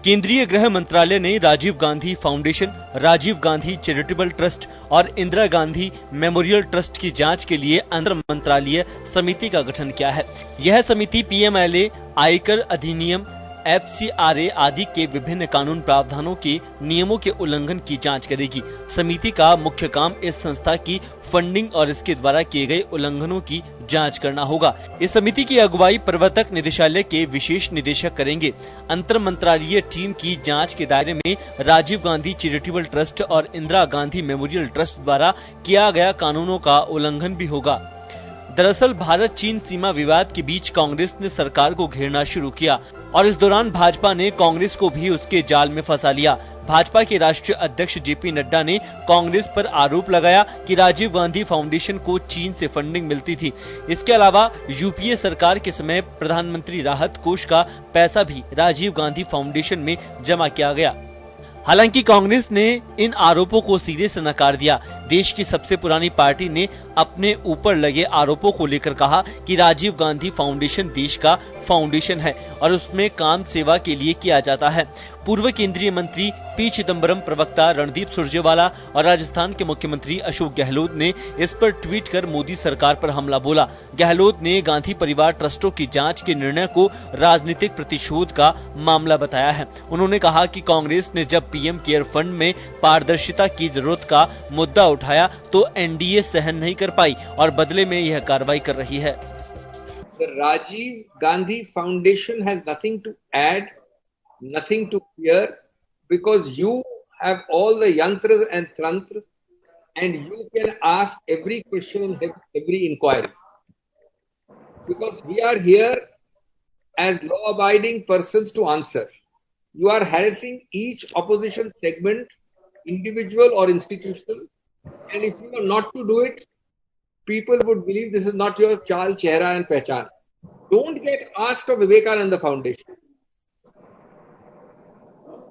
केंद्रीय गृह मंत्रालय ने Rajiv Gandhi foundation, Rajiv Gandhi charitable trust और इंदिरा गांधी मेमोरियल ट्रस्ट की जांच के लिए अंतर मंत्रालय समिति का गठन किया है। यह समिति पीएमएलए, आयकर अधिनियम, FCRA आदि के विभिन्न कानून प्रावधानों के नियमों के उल्लंघन की जांच करेगी। समिति का मुख्य काम इस संस्था की फंडिंग और इसके द्वारा किए गए उल्लंघनों की जांच करना होगा। इस समिति की अगुवाई प्रवर्तक निदेशालय के विशेष निदेशक करेंगे। अंतर मंत्रालयीय टीम की जांच के दायरे में राजीव गांधी चैरिटेबल ट्रस्ट और इंदिरा गांधी मेमोरियल ट्रस्ट द्वारा किया गया कानूनों का उल्लंघन भी होगा। दरअसल भारत चीन सीमा विवाद के बीच कांग्रेस ने सरकार को घेरना शुरू किया और इस दौरान भाजपा ने कांग्रेस को भी उसके जाल में फंसा लिया। भाजपा के राष्ट्रीय अध्यक्ष जेपी नड्डा ने कांग्रेस पर आरोप लगाया कि राजीव गांधी फाउंडेशन को चीन से फंडिंग मिलती थी। इसके अलावा यूपीए सरकार के समय प्रधानमंत्री राहत कोष का पैसा भी राजीव गांधी फाउंडेशन में जमा किया गया। हालांकि कांग्रेस ने इन आरोपों को सिरे से नकार दिया। देश की सबसे पुरानी पार्टी ने अपने ऊपर लगे आरोपों को लेकर कहा कि राजीव गांधी फाउंडेशन देश का फाउंडेशन है और उसमें काम सेवा के लिए किया जाता है। पूर्व केंद्रीय मंत्री पी चिदम्बरम, प्रवक्ता रणदीप सुरजेवाला और राजस्थान के मुख्यमंत्री अशोक गहलोत ने इस पर ट्वीट कर मोदी सरकार पर हमला बोला। गहलोत ने गांधी परिवार ट्रस्टों की जांच के निर्णय को राजनीतिक प्रतिशोध का मामला बताया है। उन्होंने कहा कि कांग्रेस ने जब पीएम केयर फंड में पारदर्शिता की जरूरत का मुद्दा उठाया तो एनडीए सहन नहीं कर पाई और बदले में यह कार्रवाई कर रही है। The Rajiv Gandhi Foundation has nothing to add, nothing to fear, because you have all the yantras and tantras and you can ask every question and every inquiry. Because we are here as law-abiding persons to answer. You are harassing each opposition segment, individual or institutional, and if you are not to do it, people would believe this is not your chaal, chehra and pehchan. Don't get asked of Vivekananda Foundation.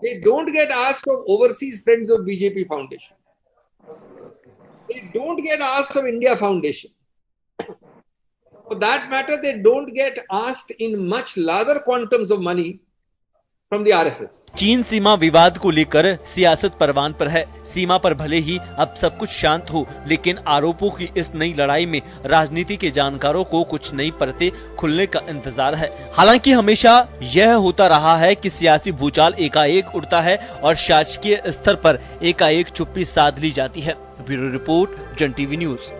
They don't get asked of Overseas Friends of BJP Foundation. They don't get asked of India Foundation. For that matter, they don't get asked in much larger quantums of money from the RSS. चीन सीमा विवाद को लेकर सियासत परवान पर है। सीमा पर भले ही अब सब कुछ शांत हो, लेकिन आरोपों की इस नई लड़ाई में राजनीति के जानकारों को कुछ नई परतें खुलने का इंतजार है। हालांकि हमेशा यह होता रहा है कि सियासी भूचाल एकाएक उड़ता है और शासकीय स्तर पर एकाएक चुप्पी साध ली जाती है। ब्यूरो रिपोर्ट, जन टीवी न्यूज।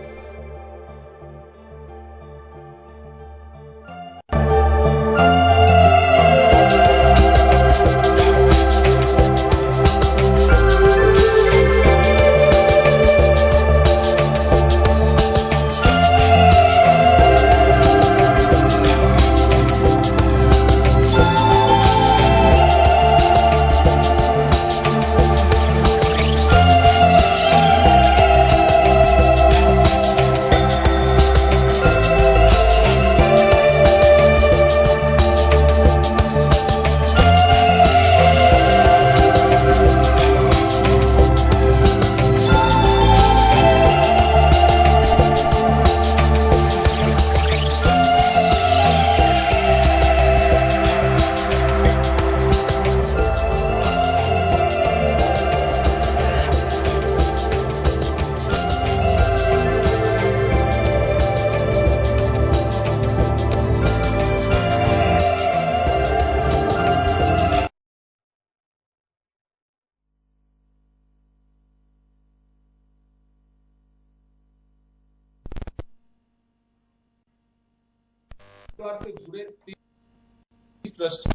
से जुड़े 3 ट्रस्ट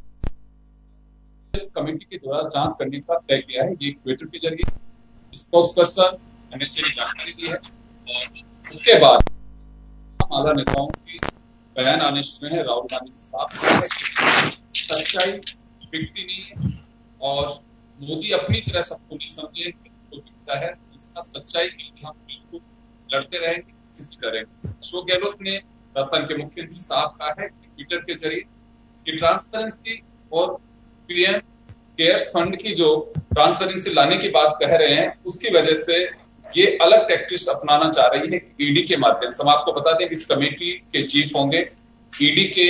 कमेटी के द्वारा जांच करने का तय किया है। ये ट्विटर के जरिए स्पोक्स पर्सन एनएचए ने जानकारी दी है और उसके बाद आधा नेताओं की बयान आने शुरू है। राहुल गांधी के साथ सच्चाई बिकती नहीं है और मोदी अपनी तरह सबको नहीं समझे तो बिकता है। इसका सच्चाई के लिए हम बिल्कुल लड़ते रहेंगे, कोशिश करेंगे। अशोक गहलोत ने राजस्थान के मुख्यमंत्री साहब कहा है ट्विटर के जरिए कि ट्रांसपेरेंसी और पीएम केयर्स फंड की जो ट्रांसपेरेंसी लाने की बात कह रहे हैं, उसकी वजह से ये अलग टैक्टिक्स अपनाना चाह रही है ईडी के माध्यम से। हम आपको बता दें कि इस कमेटी के चीफ होंगे ईडी के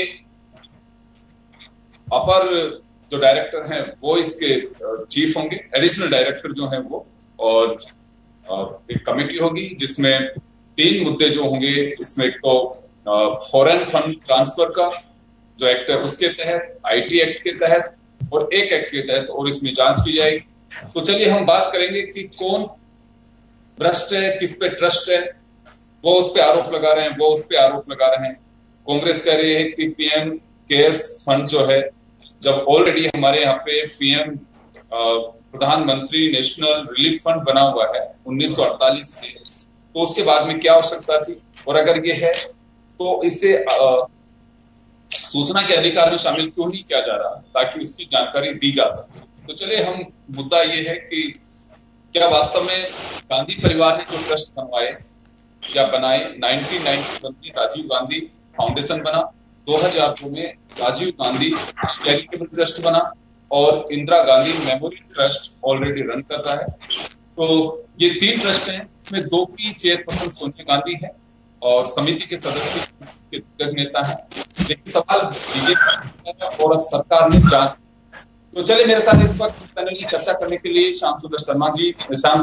अपर जो डायरेक्टर हैं वो इसके चीफ होंगे, एडिशनल डायरेक्टर जो हैं वो, और एक कमेटी होगी जिसमें 3 मुद्दे जो होंगे, इसमें एक तो फॉरेन फंड ट्रांसफर का जो एक्ट है उसके तहत, आईटी एक्ट के तहत और एक एक्ट के तहत, और इसमें जांच की जाएगी। तो चलिए हम बात करेंगे कि कौन भ्रष्ट है, किस पे ट्रस्ट है, वो उस पे आरोप लगा रहे हैं, वो उस पे आरोप लगा रहे हैं। कांग्रेस कह रही है कि पीएम केयर्स फंड जो है, जब ऑलरेडी हमारे यहाँ पे पीएम प्रधानमंत्री नेशनल रिलीफ फंड बना हुआ है 1948 से, तो उसके बाद में क्या आवश्यकता थी, और अगर ये है तो इसे सूचना के अधिकार में शामिल क्यों नहीं किया जा रहा, ताकि उसकी जानकारी दी जा सके। तो चलिए हम, मुद्दा ये है कि क्या वास्तव में गांधी परिवार ने जो ट्रस्ट बनवाए या बनाए, 1991 में राजीव गांधी फाउंडेशन बना, 2002 में राजीव गांधी चैरिटेबल ट्रस्ट बना, और Indira Gandhi memorial trust already run कर रहा है। तो ये 3 ट्रस्ट हैं, इसमें 2 की चेयरपर्सन सोनिया गांधी है और समिति के सदस्य के दिग्गज नेता है, लेकिन सवाल बीजेपी और अब सरकार ने जांच। तो चलिए मेरे साथ इस वक्त पैनल की चर्चा करने के लिए श्याम सुंदर शर्मा जी, श्याम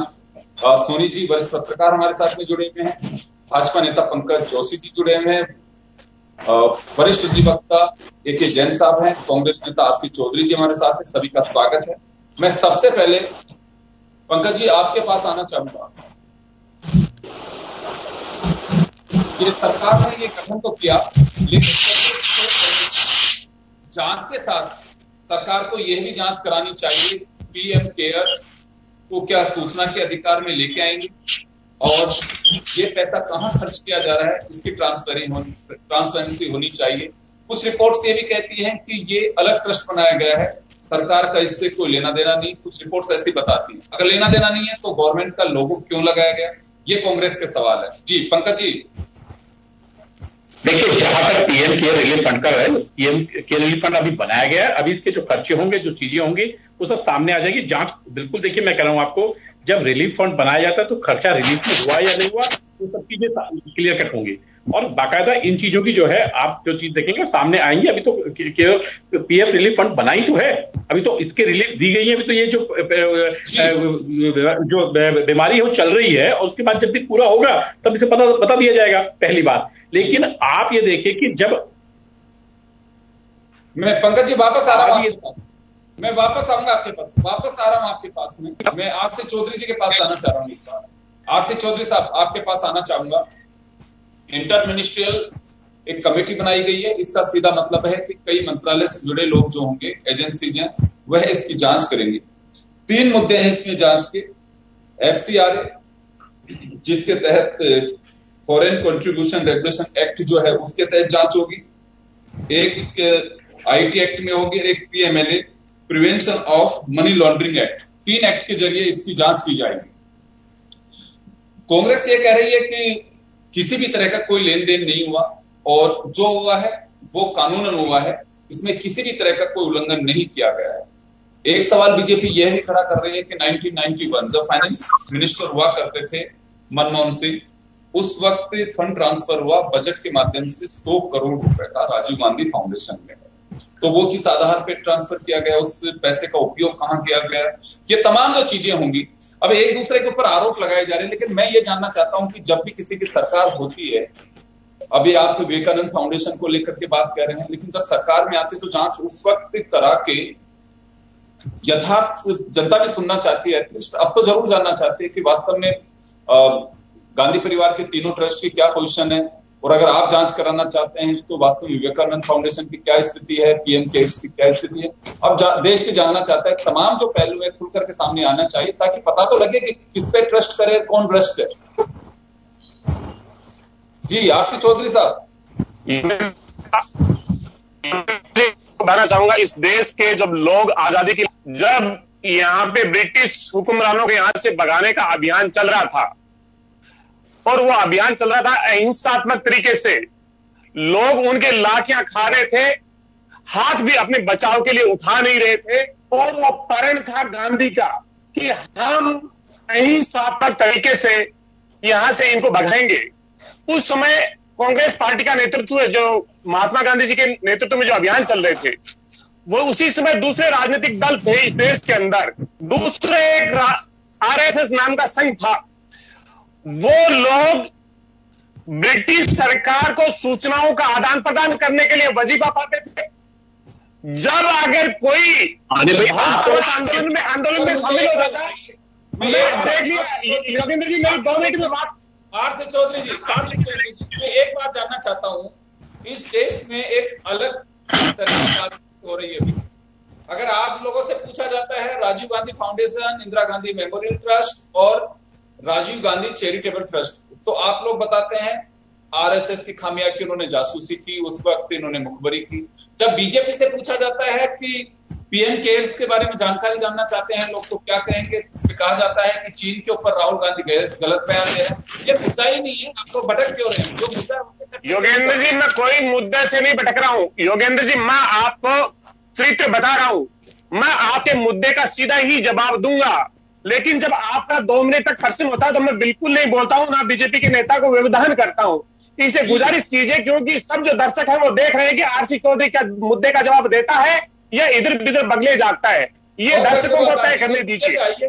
सोनी जी वरिष्ठ पत्रकार हमारे साथ में जुड़े हुए हैं, भाजपा नेता पंकज जोशी जी जुड़े हुए हैं, वरिष्ठ अधिवक्ता AK जैन साहब हैं, कांग्रेस नेता RC चौधरी जी हमारे साथ हैं। सभी का स्वागत है। मैं सबसे पहले पंकज जी आपके पास आना चाहूंगा। ये सरकार ने ये गठन तो किया, लेकिन जांच के साथ सरकार को यह भी जांच करानी चाहिए पीएम केयर्स को क्या सूचना के अधिकार में लेके आएंगे, और ये पैसा कहां खर्च किया जा रहा है इसकी ट्रांसपेरेंसी होनी चाहिए। कुछ रिपोर्ट्स ये भी कहती हैं कि ये अलग ट्रस्ट बनाया गया है, सरकार का इससे कोई लेना देना नहीं। कुछ रिपोर्ट्स ऐसी बताती हैं, अगर लेना देना नहीं है तो गवर्नमेंट का लोगो क्यों लगाया गया, ये कांग्रेस के सवाल है। जी पंकज जी। देखिए, जहां तक पीएम केयर रिलीफ फंड का है, पीएम केयर रिलीफ फंड अभी बनाया गया है, अभी इसके जो खर्चे होंगे, जो चीजें होंगी, वो सब सामने आ जाएगी। जांच बिल्कुल, देखिए मैं कह रहा हूं आपको, जब रिलीफ फंड बनाया जाता है तो खर्चा रिलीफ में हुआ या नहीं हुआ, वो सब चीजें क्लियर कट होंगी, और बाकायदा इन चीजों की जो है आप जो चीज देखेंगे सामने आएंगी। अभी तो पीएफ रिलीफ फंड बनाई तो है, अभी तो इसके रिलीफ दी गई है, अभी तो ये जो बीमारी है वो चल रही है, और उसके बाद जब भी पूरा होगा तब इसे बता दिया जाएगा, पहली बात। लेकिन आप ये देखिए कि जब मैं पंकज जी वापस आ रहा हूं आपके पास, मैं वापस आऊंगा आपके पास, वापस आ रहा हूं आपके पास में। मैं RC चौधरी जी के पास जाना चाह रहा हूं। एक बार RC चौधरी साहब आपके पास आना चाहूंगा। इंटर मिनिस्ट्रियल एक कमेटी बनाई गई है, इसका सीधा मतलब है कि कई मंत्रालय से जुड़े लोग जो होंगे, एजेंसीज हैं, वह इसकी जांच करेंगे। 3 मुद्दे हैं इसमें जांच के। FCRA जिसके तहत फॉरेन कंट्रीब्यूशन रेगुलेशन एक्ट जो है उसके तहत जांच होगी, एक इसके IT एक्ट में होगी, एक PMLA prevention of money laundering act. 3 act के जरिए इसकी जांच की जाएगी। कांग्रेस ये कह रही है कि किसी भी तरह का कोई लेन देन नहीं हुआ, और जो हुआ है वो कानूनन हुआ है, इसमें किसी भी तरह का कोई उल्लंघन नहीं किया गया है। एक सवाल बीजेपी यह भी खड़ा कर रही है कि 1991 जब फाइनेंस मिनिस्टर हुआ करते थे मनमोहन सिंह, उस वक्त फंड ट्रांसफर हुआ बजट के माध्यम से 100 करोड़ रुपए का राजीव गांधी फाउंडेशन में, तो वो किस आधार पर ट्रांसफर किया गया, उस पैसे का उपयोग कहां किया गया, ये तमाम जो चीजें होंगी। अब एक दूसरे के ऊपर आरोप लगाए जा रहे हैं, लेकिन मैं ये जानना चाहता हूं कि जब भी किसी की सरकार होती है, अभी आप विवेकानंद फाउंडेशन को लेकर के बात कर रहे हैं, लेकिन जब सरकार में आती तो जांच उस वक्त करा के यथार्थ जनता भी सुनना चाहती है, एटलीस्ट अब तो जरूर जानना चाहती है कि वास्तव में गांधी परिवार के तीनों ट्रस्ट की क्या पोजीशन है, और अगर आप जांच कराना चाहते हैं तो वास्तव में विवेकानंद फाउंडेशन की क्या स्थिति है, पीएम केयर्स की क्या स्थिति है। अब देश के जानना चाहता है, तमाम जो पहलू है खुल करके सामने आना चाहिए, ताकि पता तो लगे कि किस पे ट्रस्ट करे, कौन भ्रष्ट है। जी RC चौधरी साहब। बताना चाहूंगा, इस देश के जब लोग आजादी की, जब यहाँ पे ब्रिटिश हुक्मरानों के यहां से भगाने का अभियान चल रहा था, और वो अभियान चल रहा था अहिंसात्मक तरीके से, लोग उनके लाठियां खा रहे थे, हाथ भी अपने बचाव के लिए उठा नहीं रहे थे, और वो प्रण था गांधी का कि हम अहिंसात्मक तरीके से यहां से इनको भगाएंगे। उस समय कांग्रेस पार्टी का नेतृत्व, जो महात्मा गांधी जी के नेतृत्व में जो अभियान चल रहे थे, वो उसी समय दूसरे राजनीतिक दल थे इस देश के अंदर, दूसरे एक आरएसएस नाम का संघ था। वो लोग ब्रिटिश सरकार को सूचनाओं का आदान प्रदान करने के लिए वजीफा पाते थे। जब अगर कोई आंदोलन में शामिल हो जाता है, योगेंद्र जी मेरी 2 मिनट में बात। आर सी चौधरी जी, मैं एक बात जानना चाहता हूं, इस देश में एक अलग तरह की बात हो रही है अभी। अगर आप लोगों से पूछा जाता है Rajiv Gandhi foundation, Indira Gandhi memorial trust और राजीव गांधी चैरिटेबल ट्रस्ट, तो आप लोग बताते हैं आरएसएस की खामियां कि उन्होंने जासूसी की, उस वक्त इन्होंने मुखबरी की। जब बीजेपी से पूछा जाता है कि पीएम केयर्स के बारे में जानकारी जानना चाहते हैं लोग, तो क्या कहेंगे? कहा जाता है कि चीन के ऊपर राहुल गांधी गलत बयान दे रहे हैं। ये मुद्दा ही नहीं है, आप लोग भटक क्यों रहे हैं? जो मुद्दा योगेंद्र जी, मैं कोई मुद्दे से नहीं भटक रहा हूं। योगेंद्र जी, मैं आपको चरित्र बता रहा हूं, मैं आपके मुद्दे का सीधा ही जवाब दूंगा, लेकिन जब आपका 2 मिनट तक प्रश्न होता है तो मैं बिल्कुल नहीं बोलता हूं, ना बीजेपी के नेता को व्यवधान करता हूं। इसलिए गुजारिश कीजिए, क्योंकि सब जो दर्शक हैं वो देख रहे हैं कि आरसी चौधरी क्या मुद्दे का जवाब देता है या इधर बिधर बगले जागता है। ये दर्शकों को तय करने दीजिए।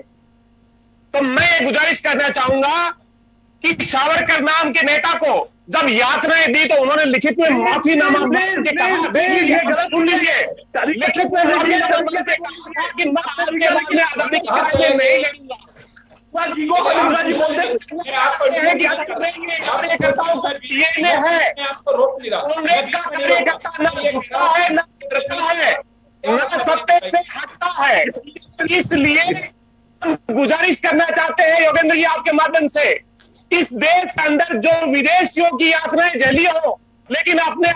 तो मैं गुजारिश करना चाहूंगा कि सावरकर नाम के नेता को जब यातनाएं दी तो उन्होंने लिखित में माफीनामा मांग के कहा, सुन लीजिए, लिखित में माफीनामा मांग के कहा कि मैं आजादी की लड़ाई में नहीं लड़ूंगा। कांग्रेस का कार्यकर्ता न झुकता है न डरता है न सत्य से हटता है। इसलिए गुजारिश करना चाहते हैं योगेंद्र जी आपके माध्यम से, इस देश के अंदर जो विदेशियों की यातनाएं झेली हो, लेकिन अपने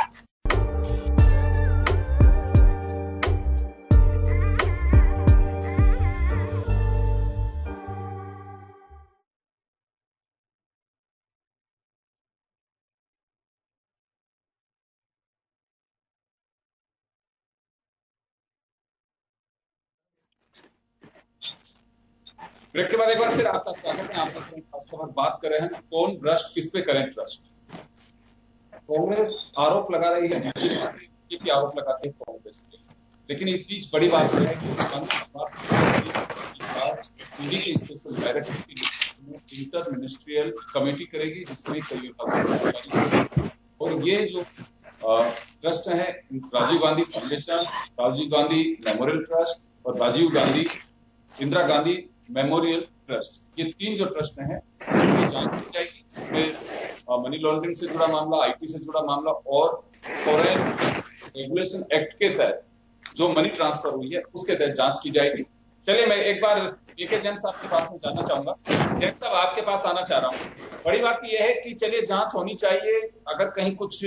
ब्रेक के बाद एक बार फिर आपका स्वागत है। आप खास खबर बात कर रहे हैं, कौन भ्रष्ट, किस पे करें ट्रस्ट। कांग्रेस आरोप लगा रही है, बीजेपी आरोप लगाती है कांग्रेस पे, लेकिन इस बीच बड़ी बात यह है कि ईडी की स्पेशल डायरेक्टर की इंटर मिनिस्ट्रियल कमेटी करेगी, जिसमें कई विभाग और ये जो ट्रस्ट है, Rajiv Gandhi foundation, Rajiv Gandhi memorial trust और राजीव गांधी इंदिरा गांधी मेमोरियल ट्रस्ट, ये 3 जो ट्रस्ट हैं उनकी जांच की जाएगी, जिसमें मनी लॉन्ड्रिंग से जुड़ा मामला, आईटी से जुड़ा मामला और फॉरेन रेगुलेशन एक्ट के तहत जो मनी ट्रांसफर हुई है उसके तहत जांच की जाएगी। चलिए मैं एक बार एके जैन साहब के पास में जाना चाहूंगा। जैन साहब आपके पास आना चाह रहा हूँ। बड़ी बात यह है कि चलिए जांच होनी चाहिए, अगर कहीं कुछ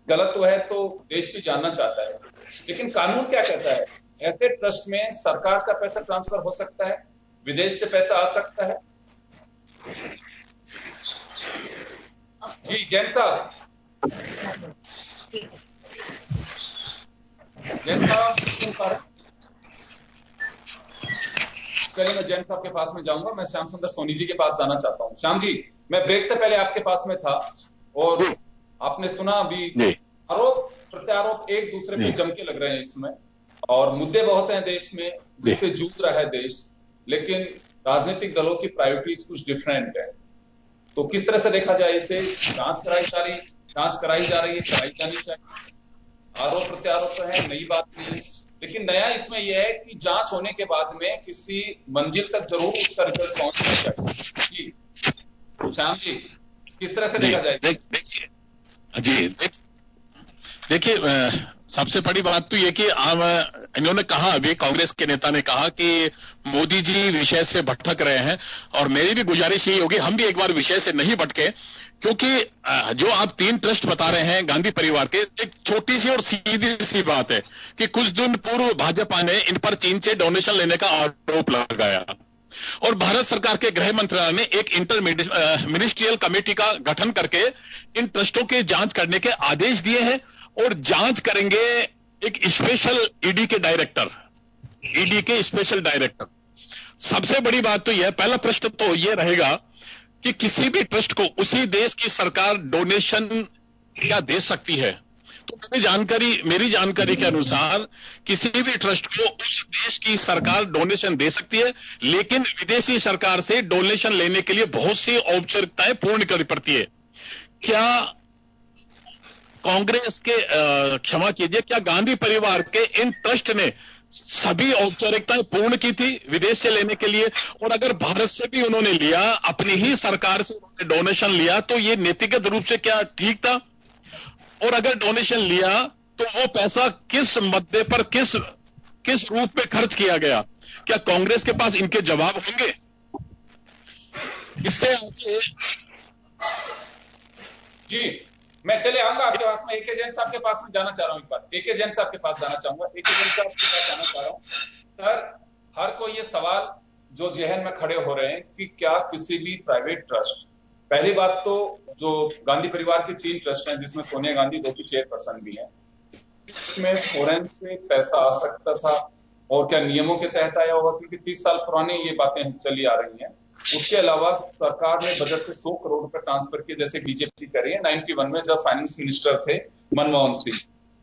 गलत हुआ है तो देश भी जानना चाहता है, लेकिन कानून क्या कहता है? ऐसे ट्रस्ट में सरकार का पैसा ट्रांसफर हो सकता है, विदेश से पैसा आ सकता है। जी जैन साहब, चलिए मैं जैन साहब के पास में जाऊंगा। मैं श्याम सुंदर सोनी जी के पास जाना चाहता हूँ। श्याम जी, मैं ब्रेक से पहले आपके पास में था और आपने सुना अभी आरोप प्रत्यारोप एक दूसरे पे जम के लग रहे हैं इसमें, और मुद्दे बहुत हैं देश में जिससे जूझ रहा है देश, लेकिन राजनीतिक दलों की प्रायोरिटीज कुछ डिफरेंट है। तो किस तरह से देखा जाए इसे? जांच कराई जा रही है, कराई जानी चाहिए। आरोप प्रत्यारोप तो है, नई बात नहीं है, लेकिन नया इसमें यह है कि जांच होने के बाद में किसी मंजिल तक जरूर उसका रिजल्ट पहुंचना चाहिए। जी श्याम जी, किस तरह से देखा जाए? देखिए, सबसे बड़ी बात तो ये कि इन्होंने कहा, अभी कांग्रेस के नेता ने कहा कि मोदी जी विषय से भटक रहे हैं, और मेरी भी गुजारिश यही होगी हम भी एक बार विषय से नहीं भटके, क्योंकि जो आप 3 ट्रस्ट बता रहे हैं गांधी परिवार के, एक छोटी सी और सीधी सी बात है कि कुछ दिन पूर्व भाजपा ने इन पर चीन से डोनेशन लेने का आरोप लगाया और भारत सरकार के गृह मंत्रालय ने एक इंटर मिनिस्ट्रियल कमेटी का गठन करके इन ट्रस्टों के जांच करने के आदेश दिए हैं और जांच करेंगे एक स्पेशल ईडी के स्पेशल डायरेक्टर। सबसे बड़ी बात तो यह, पहला प्रश्न तो यह रहेगा कि किसी भी ट्रस्ट को उसी देश की सरकार डोनेशन क्या दे सकती है? तो मेरी जानकारी के अनुसार किसी भी ट्रस्ट को उस देश की सरकार डोनेशन दे सकती है, लेकिन विदेशी सरकार से डोनेशन लेने के लिए बहुत सी औपचारिकताएं पूर्ण करनी पड़ती है। क्या कांग्रेस के क्षमा कीजिए, क्या गांधी परिवार के इन ट्रस्ट ने सभी औपचारिकताएं पूर्ण की थी विदेश से लेने के लिए? और अगर भारत से भी उन्होंने लिया, अपनी ही सरकार से उन्होंने डोनेशन लिया, तो ये नीतिगत रूप से क्या ठीक था? और अगर डोनेशन लिया तो वो पैसा किस मुद्दे पर किस रूप में खर्च किया गया? क्या कांग्रेस के पास इनके जवाब होंगे? इससे आगे जी मैं चले आऊंगा आपके पास में। एके जैन साहब के पास में जाना चाह रहा हूं, एक बार एके जैन साहब के पास जाना चाहूंगा। एके जैन साहब के पास जाना चाह रहा हूं। सर, हर कोई ये सवाल जो जहन में खड़े हो रहे हैं कि क्या किसी भी प्राइवेट ट्रस्ट, पहली बात तो जो गांधी परिवार के 3 ट्रस्ट हैं जिसमें सोनिया गांधी 2 की चेयरपर्सन भी हैं, इसमें फॉरेन से पैसा आ सकता था और क्या नियमों के तहत आया होगा? क्योंकि 30 साल पुरानी ये बातें चली आ रही हैं। उसके अलावा सरकार ने बजट से 100 करोड़ रुपए ट्रांसफर किए, जैसे बीजेपी कर रही है 91 में जब फाइनेंस मिनिस्टर थे मनमोहन सिंह।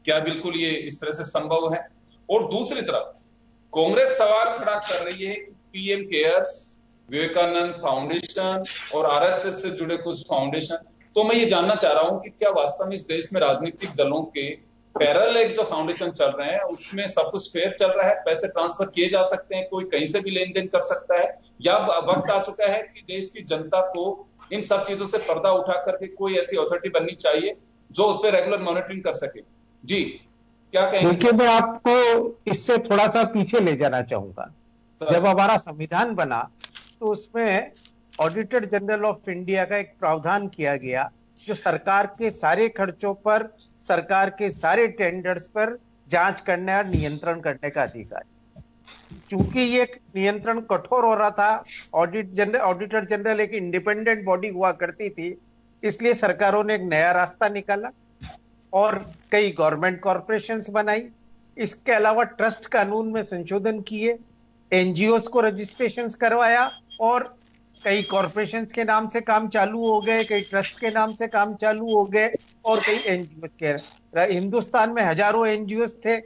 क्या बिल्कुल ये इस तरह से संभव है? और दूसरी तरफ कांग्रेस सवाल खड़ा कर रही है कि पीएम केयर्स, विवेकानंद फाउंडेशन और आरएसएस से जुड़े कुछ फाउंडेशन, तो मैं ये जानना चाह रहा हूं कि क्या वास्तव में इस देश में राजनीतिक दलों के पैरेलल एक जो फाउंडेशन चल रहे हैं उसमें सब कुछ फेयर चल रहा है? पैसे ट्रांसफर किए जा सकते हैं, कोई कहीं से भी लेन देन कर सकता है, या वक्त आ चुका है कि देश की जनता को इन सब चीजों से पर्दा उठा करके कोई ऐसी अथॉरिटी बननी चाहिए जो उस पर रेगुलर मॉनिटरिंग कर सके? जी क्या कहेंगे? देखिए, मैं आपको इससे थोड़ा सा पीछे ले जाना चाहूंगा। जब हमारा संविधान बना तो उसमें ऑडिटर जनरल ऑफ इंडिया का एक प्रावधान किया गया जो सरकार के सारे खर्चों पर, सरकार के सारे टेंडर्स पर जांच करने और नियंत्रण करने का अधिकार। चूंकि ये नियंत्रण कठोर हो रहा था, ऑडिटर जनरल एक इंडिपेंडेंट बॉडी हुआ करती थी, इसलिए सरकारों ने एक नया रास्ता निकाला और कई गवर्नमेंट कॉर्पोरेशंस बनाई। इसके अलावा ट्रस्ट कानून में संशोधन किए, एनजीओस को रजिस्ट्रेशन करवाया और कई कॉर्पोरेशंस के नाम से काम चालू हो गए, कई ट्रस्ट के नाम से काम चालू हो गए और कई एनजीओ के। हिंदुस्तान में हजारों एनजीओस थे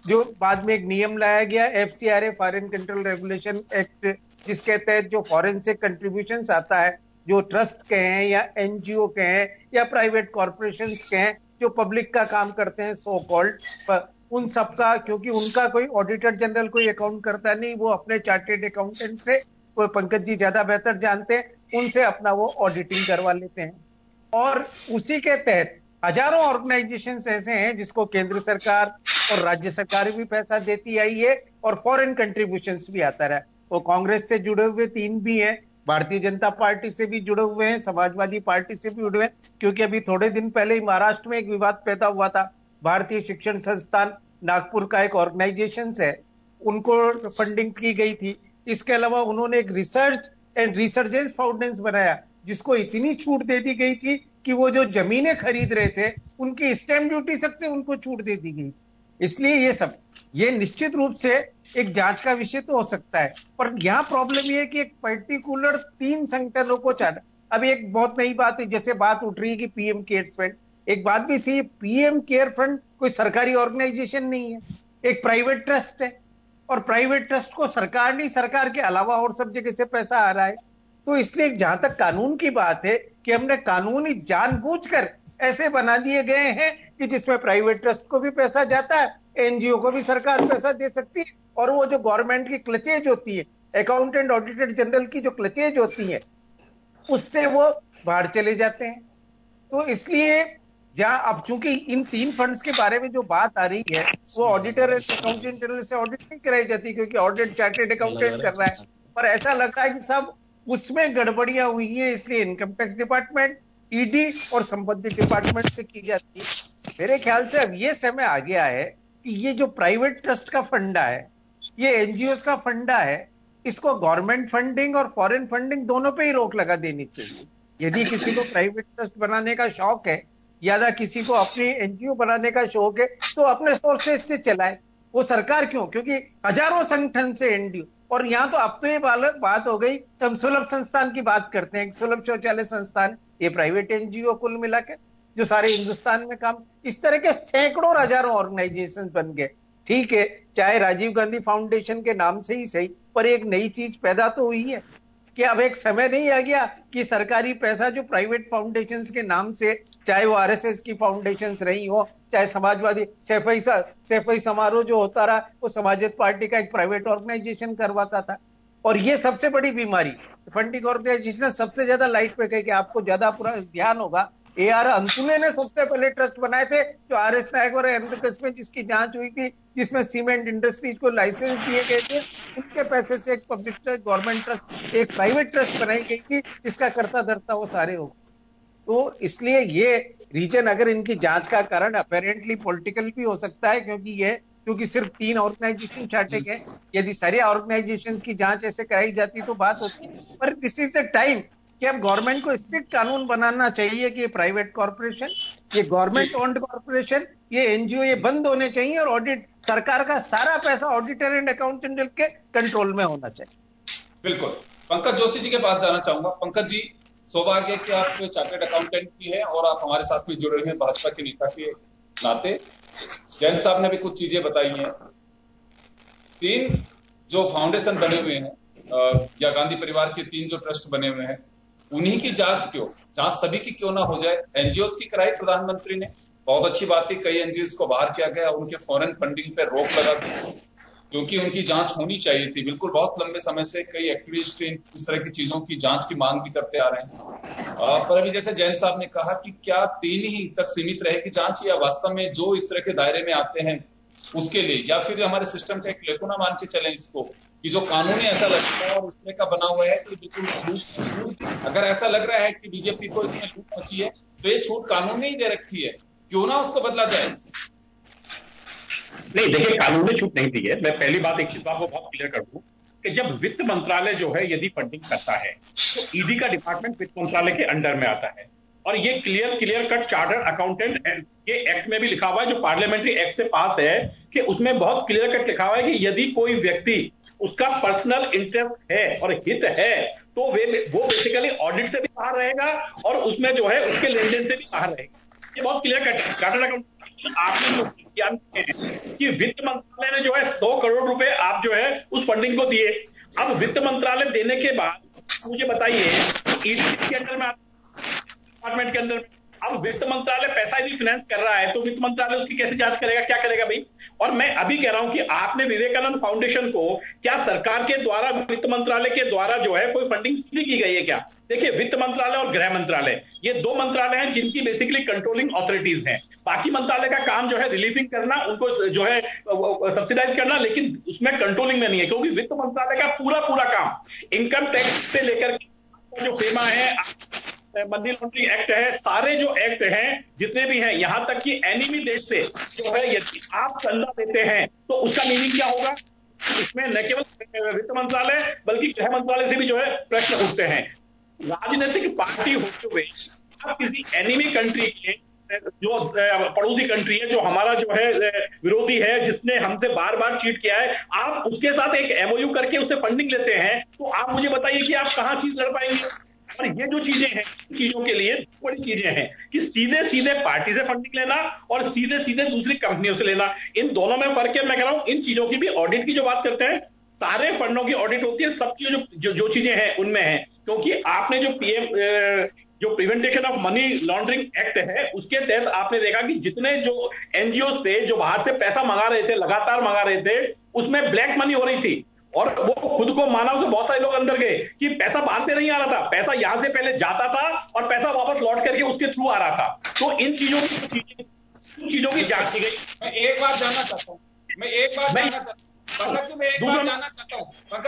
जो बाद में एक नियम लाया गया, FCRA foreign control regulation act, जिसके तहत जो फॉरेन से कंट्रीब्यूशंस आता है, जो ट्रस्ट के हैं या एनजीओ के हैं या प्राइवेट कॉर्पोरेशंस के हैं जो पब्लिक का काम करते हैं सो कॉल्ड, उन सबका, क्योंकि उनका कोई ऑडिटर जनरल कोई अकाउंट करता नहीं, वो अपने चार्टेड अकाउंटेंट से, कोई पंकज जी ज्यादा बेहतर जानते हैं, उनसे अपना वो ऑडिटिंग करवा लेते हैं। और उसी के तहत हजारों ऑर्गेनाइजेशंस ऐसे हैं जिसको केंद्र सरकार और राज्य सरकार भी पैसा देती आई है और फॉरेन कंट्रीब्यूशंस भी आता रहा। वो कांग्रेस से जुड़े हुए 3 भी हैं, भारतीय जनता पार्टी से भी जुड़े हुए हैं, समाजवादी पार्टी से भी जुड़े हुए हैं, क्योंकि अभी थोड़े दिन पहले ही महाराष्ट्र में एक विवाद पैदा हुआ था। भारतीय शिक्षण संस्थान नागपुर का एक ऑर्गेनाइजेशन है, उनको फंडिंग की गई थी। इसके अलावा उन्होंने एक रिसर्च एंड रिसर्जेंस फाउंडेशन बनाया जिसको इतनी छूट दे दी गई थी कि वो जो जमीनें खरीद रहे थे उनकी स्टैंप ड्यूटी से उनको छूट दे दी गई। इसलिए ये निश्चित रूप से एक जांच का विषय तो हो सकता है, पर यहाँ प्रॉब्लम ये है कि एक पर्टिकुलर 3 संगठनों को चाटा। अब एक बहुत नई बात है, जैसे बात उठ रही है कि पीएम केयर फंड, एक बात भी सही है, पीएम केयर फंड कोई सरकारी ऑर्गेनाइजेशन नहीं है, एक प्राइवेट ट्रस्ट है और प्राइवेट ट्रस्ट को सरकार नहीं, सरकार के अलावा और सब जगह से पैसा आ रहा है। तो इसलिए जहां तक कानून की बात है कि हमने कानूनी जानबूझकर ऐसे बना दिए गए हैं कि जिसमें प्राइवेट ट्रस्ट को भी पैसा जाता है, एनजीओ को भी सरकार पैसा दे सकती है, और वो जो गवर्नमेंट की क्लचेज होती है, अकाउंटेंट ऑडिटर जनरल की जो क्लचेज होती है, उससे वो बाहर चले जाते हैं। तो इसलिए जहां अब चूंकि इन 3 फंड्स के बारे में जो बात आ रही है वो ऑडिटर अकाउंटेंट जनरल से ऑडिट नहीं कराई जाती, क्योंकि ऑडिट चार्टेड अकाउंटेंट कर रहा है, पर ऐसा लग रहा है कि सब उसमें गड़बड़ियां हुई है, इसलिए इनकम टैक्स डिपार्टमेंट, ईडी और संबंधित डिपार्टमेंट से की जाती है। मेरे ख्याल से अब ये समय आ गया है कि ये जो प्राइवेट ट्रस्ट का फंडा है, ये एनजीओ का फंडा है, इसको गवर्नमेंट फंडिंग और फॉरेन फंडिंग दोनों पे ही रोक लगा देनी चाहिए। यदि किसी को प्राइवेट ट्रस्ट बनाने का शौक है या किसी को अपनी एनजीओ बनाने का शौक है तो अपने सोर्सेज से चलाए, वो सरकार क्यों? क्योंकि हजारों संगठन से एनजीओ, और यहाँ तो अब तो ये बात हो गई, तो हम सुलभ संस्थान की बात करते हैं, सुलभ शौचालय संस्थान, ये प्राइवेट एनजीओ कुल मिला के, जो सारे हिंदुस्तान में काम, इस तरह के सैकड़ों और हजारों ऑर्गेनाइजेशन बन गए। ठीक है, चाहे राजीव गांधी फाउंडेशन के नाम से ही सही, पर एक नई चीज पैदा तो हुई है कि अब एक समय नहीं आ गया कि सरकारी पैसा जो प्राइवेट फाउंडेशंस के नाम से, चाहे वो आरएसएस की फाउंडेशंस रही हो, चाहे समाजवादी सैफई समारोह जो होता रहा वो समाजवादी पार्टी का एक प्राइवेट ऑर्गेनाइजेशन करवाता था। और ये सबसे बड़ी बीमारी फंडिंग ऑर्गेनाइजेशन सबसे ज्यादा लाइट पे कहे कि आपको ज्यादा पूरा ध्यान होगा, AR अंतुले ने सबसे पहले ट्रस्ट बनाए थे, जो RS नायक और एमएस में जिसकी जांच हुई थी, जिसमें सीमेंट इंडस्ट्रीज को लाइसेंस दिए गए थे, उनके पैसे से एक पब्लिक ट्रस्ट, गवर्नमेंट ट्रस्ट, एक प्राइवेट ट्रस्ट बनाई गई थी, जिसका करता धरता वो सारे हो। तो इसलिए ये रीजन अगर इनकी जांच का कारण अपेरेंटली पॉलिटिकल भी हो सकता है, क्योंकि सिर्फ 3 ऑर्गेनाइजेशन छाटे गए। यदि सारे ऑर्गेनाइजेशंस की जांच ऐसे कराई जाती तो बात होती, पर दिस इज द टाइम कि अब गवर्नमेंट को स्ट्रिक्ट कानून बनाना चाहिए कि ये प्राइवेट कॉर्पोरेशन, ये गवर्नमेंट ओन्ड कॉर्पोरेशन, ये एनजीओ, ये बंद होने चाहिए और ऑडिट, सरकार का सारा पैसा ऑडिटर एंड अकाउंटेंट के कंट्रोल में होना चाहिए। बिल्कुल। पंकज जोशी जी के पास जाना चाहूंगा। पंकज जी, सौभाग्य कि आप चार्टर्ड अकाउंटेंट भी हैं और आप हमारे साथ भी जुड़े हुए हैं भाजपा के नेता के नाते। जैन साहब ने भी कुछ चीजें बताई हैं। 3 जो फाउंडेशन बने हुए हैं या गांधी परिवार के 3 जो ट्रस्ट बने हुए हैं, उन्हीं की जांच सभी की क्यों ना हो जाए। एनजीओ की कराई प्रधानमंत्री ने, बहुत अच्छी बात थी। कई एनजीओ को बाहर किया गया, उनके फॉरेन फंडिंग पे रोक लगा दी, क्योंकि उनकी जांच होनी चाहिए थी। बिल्कुल, बहुत लंबे समय से कई एक्टिविस्ट इस तरह की चीजों की जांच की मांग भी करते आ रहे हैं। पर अभी जैसे जैन साहब ने कहा कि क्या 3 ही तक सीमित रहेगी जांच, या वास्तव में जो इस तरह के दायरे में आते हैं उसके लिए, या फिर हमारे सिस्टम का एक लेकुना मान के चलें इसको कि जो कानूनी ऐसा लगता है और इस तरह का बना हुआ है कि बिल्कुल अगर ऐसा लग रहा है कि बीजेपी को इसमें छूट पहुंची है तो ये छूट कानून ने ही दे रखी है, क्यों ना उसको बदला जाए। नहीं, देखिए, कानून ने छूट नहीं दी है। मैं पहली बात एक चीज को बहुत क्लियर कर दूं कि जब वित्त मंत्रालय जो है यदि फंडिंग करता है तो ईडी का डिपार्टमेंट वित्त मंत्रालय के अंडर में आता है, और ये क्लियर कट चार्टर्ड अकाउंटेंट ये एक्ट में भी लिखा हुआ है, जो पार्लियामेंट्री एक्ट से पास है, कि उसमें बहुत क्लियर कट लिखा हुआ है कि यदि कोई व्यक्ति उसका पर्सनल इंटरेस्ट है और हित है तो वो बेसिकली ऑडिट से भी बाहर रहेगा और उसमें जो है उसके लेन देन से भी बाहर रहेगा। ये बहुत क्लियर कट है। चार्टर्ड अकाउंटेंट आपने जो ज्ञान कि वित्त मंत्रालय ने जो है 100 करोड़ रुपए आप जो है उस फंडिंग को दिए। अब वित्त मंत्रालय देने के बाद मुझे बताइए ईडी के अंडर में, डिपार्टमेंट के अंदर, अब वित्त मंत्रालय पैसा यदि फाइनेंस कर रहा है तो वित्त मंत्रालय उसकी कैसे जांच करेगा, क्या करेगा भाई। और मैं अभी कह रहा हूं कि आपने विवेकानंद फाउंडेशन को क्या सरकार के द्वारा, वित्त मंत्रालय के द्वारा जो है कोई फंडिंग की गई है क्या? देखिए, वित्त मंत्रालय और गृह मंत्रालय ये 2 मंत्रालय हैं जिनकी बेसिकली कंट्रोलिंग ऑथोरिटीज हैं। बाकी मंत्रालय का काम जो है रिलीफिंग करना, उनको जो है सब्सिडाइज करना, लेकिन उसमें कंट्रोलिंग में नहीं है, क्योंकि वित्त मंत्रालय का पूरा काम इनकम टैक्स से लेकर जो फेमा है, मनी लॉन्ड्रिंग एक्ट है, सारे जो एक्ट हैं जितने भी हैं, यहां तक कि एनिमी देश से जो है यदि आप चंदा देते हैं तो उसका मीनिंग क्या होगा। इसमें न केवल वित्त मंत्रालय बल्कि गृह मंत्रालय से भी जो है प्रश्न उठते हैं। राजनीतिक पार्टी होते हुए आप किसी एनिमी कंट्री के जो पड़ोसी कंट्री है, जो हमारा जो है विरोधी है, जिसने हमसे बार बार चीट किया है, आप उसके साथ एक एमओयू करके उससे फंडिंग लेते हैं, तो आप मुझे बताइए कि आप कहां चीज लड़ पाएंगे। और ये जो चीजें हैं, चीजों के लिए बड़ी चीजें हैं कि सीधे पार्टी से फंडिंग लेना और सीधे दूसरी कंपनियों से लेना, इन दोनों में फर्क है। मैं कह रहा हूं इन चीजों की भी ऑडिट की जो बात करते हैं, सारे फंडों की ऑडिट होती है, सब चीजें जो चीजें हैं उनमें है, क्योंकि आपने जो जो prevention of money laundering act है उसके तहत आपने देखा कि जितने जो एनजीओ थे जो बाहर से पैसा मंगा रहे थे, लगातार मंगा रहे थे, उसमें ब्लैक मनी हो रही थी और वो खुद को माना, उसे बहुत सारे लोग अंदर गए कि पैसा बाहर से नहीं आ रहा था, पैसा यहां से पहले जाता था और पैसा वापस लौट करके उसके थ्रू आ रहा था। तो इन चीजों की जांच की गई। मैं एक बात जानना चाहता हूँ पंकज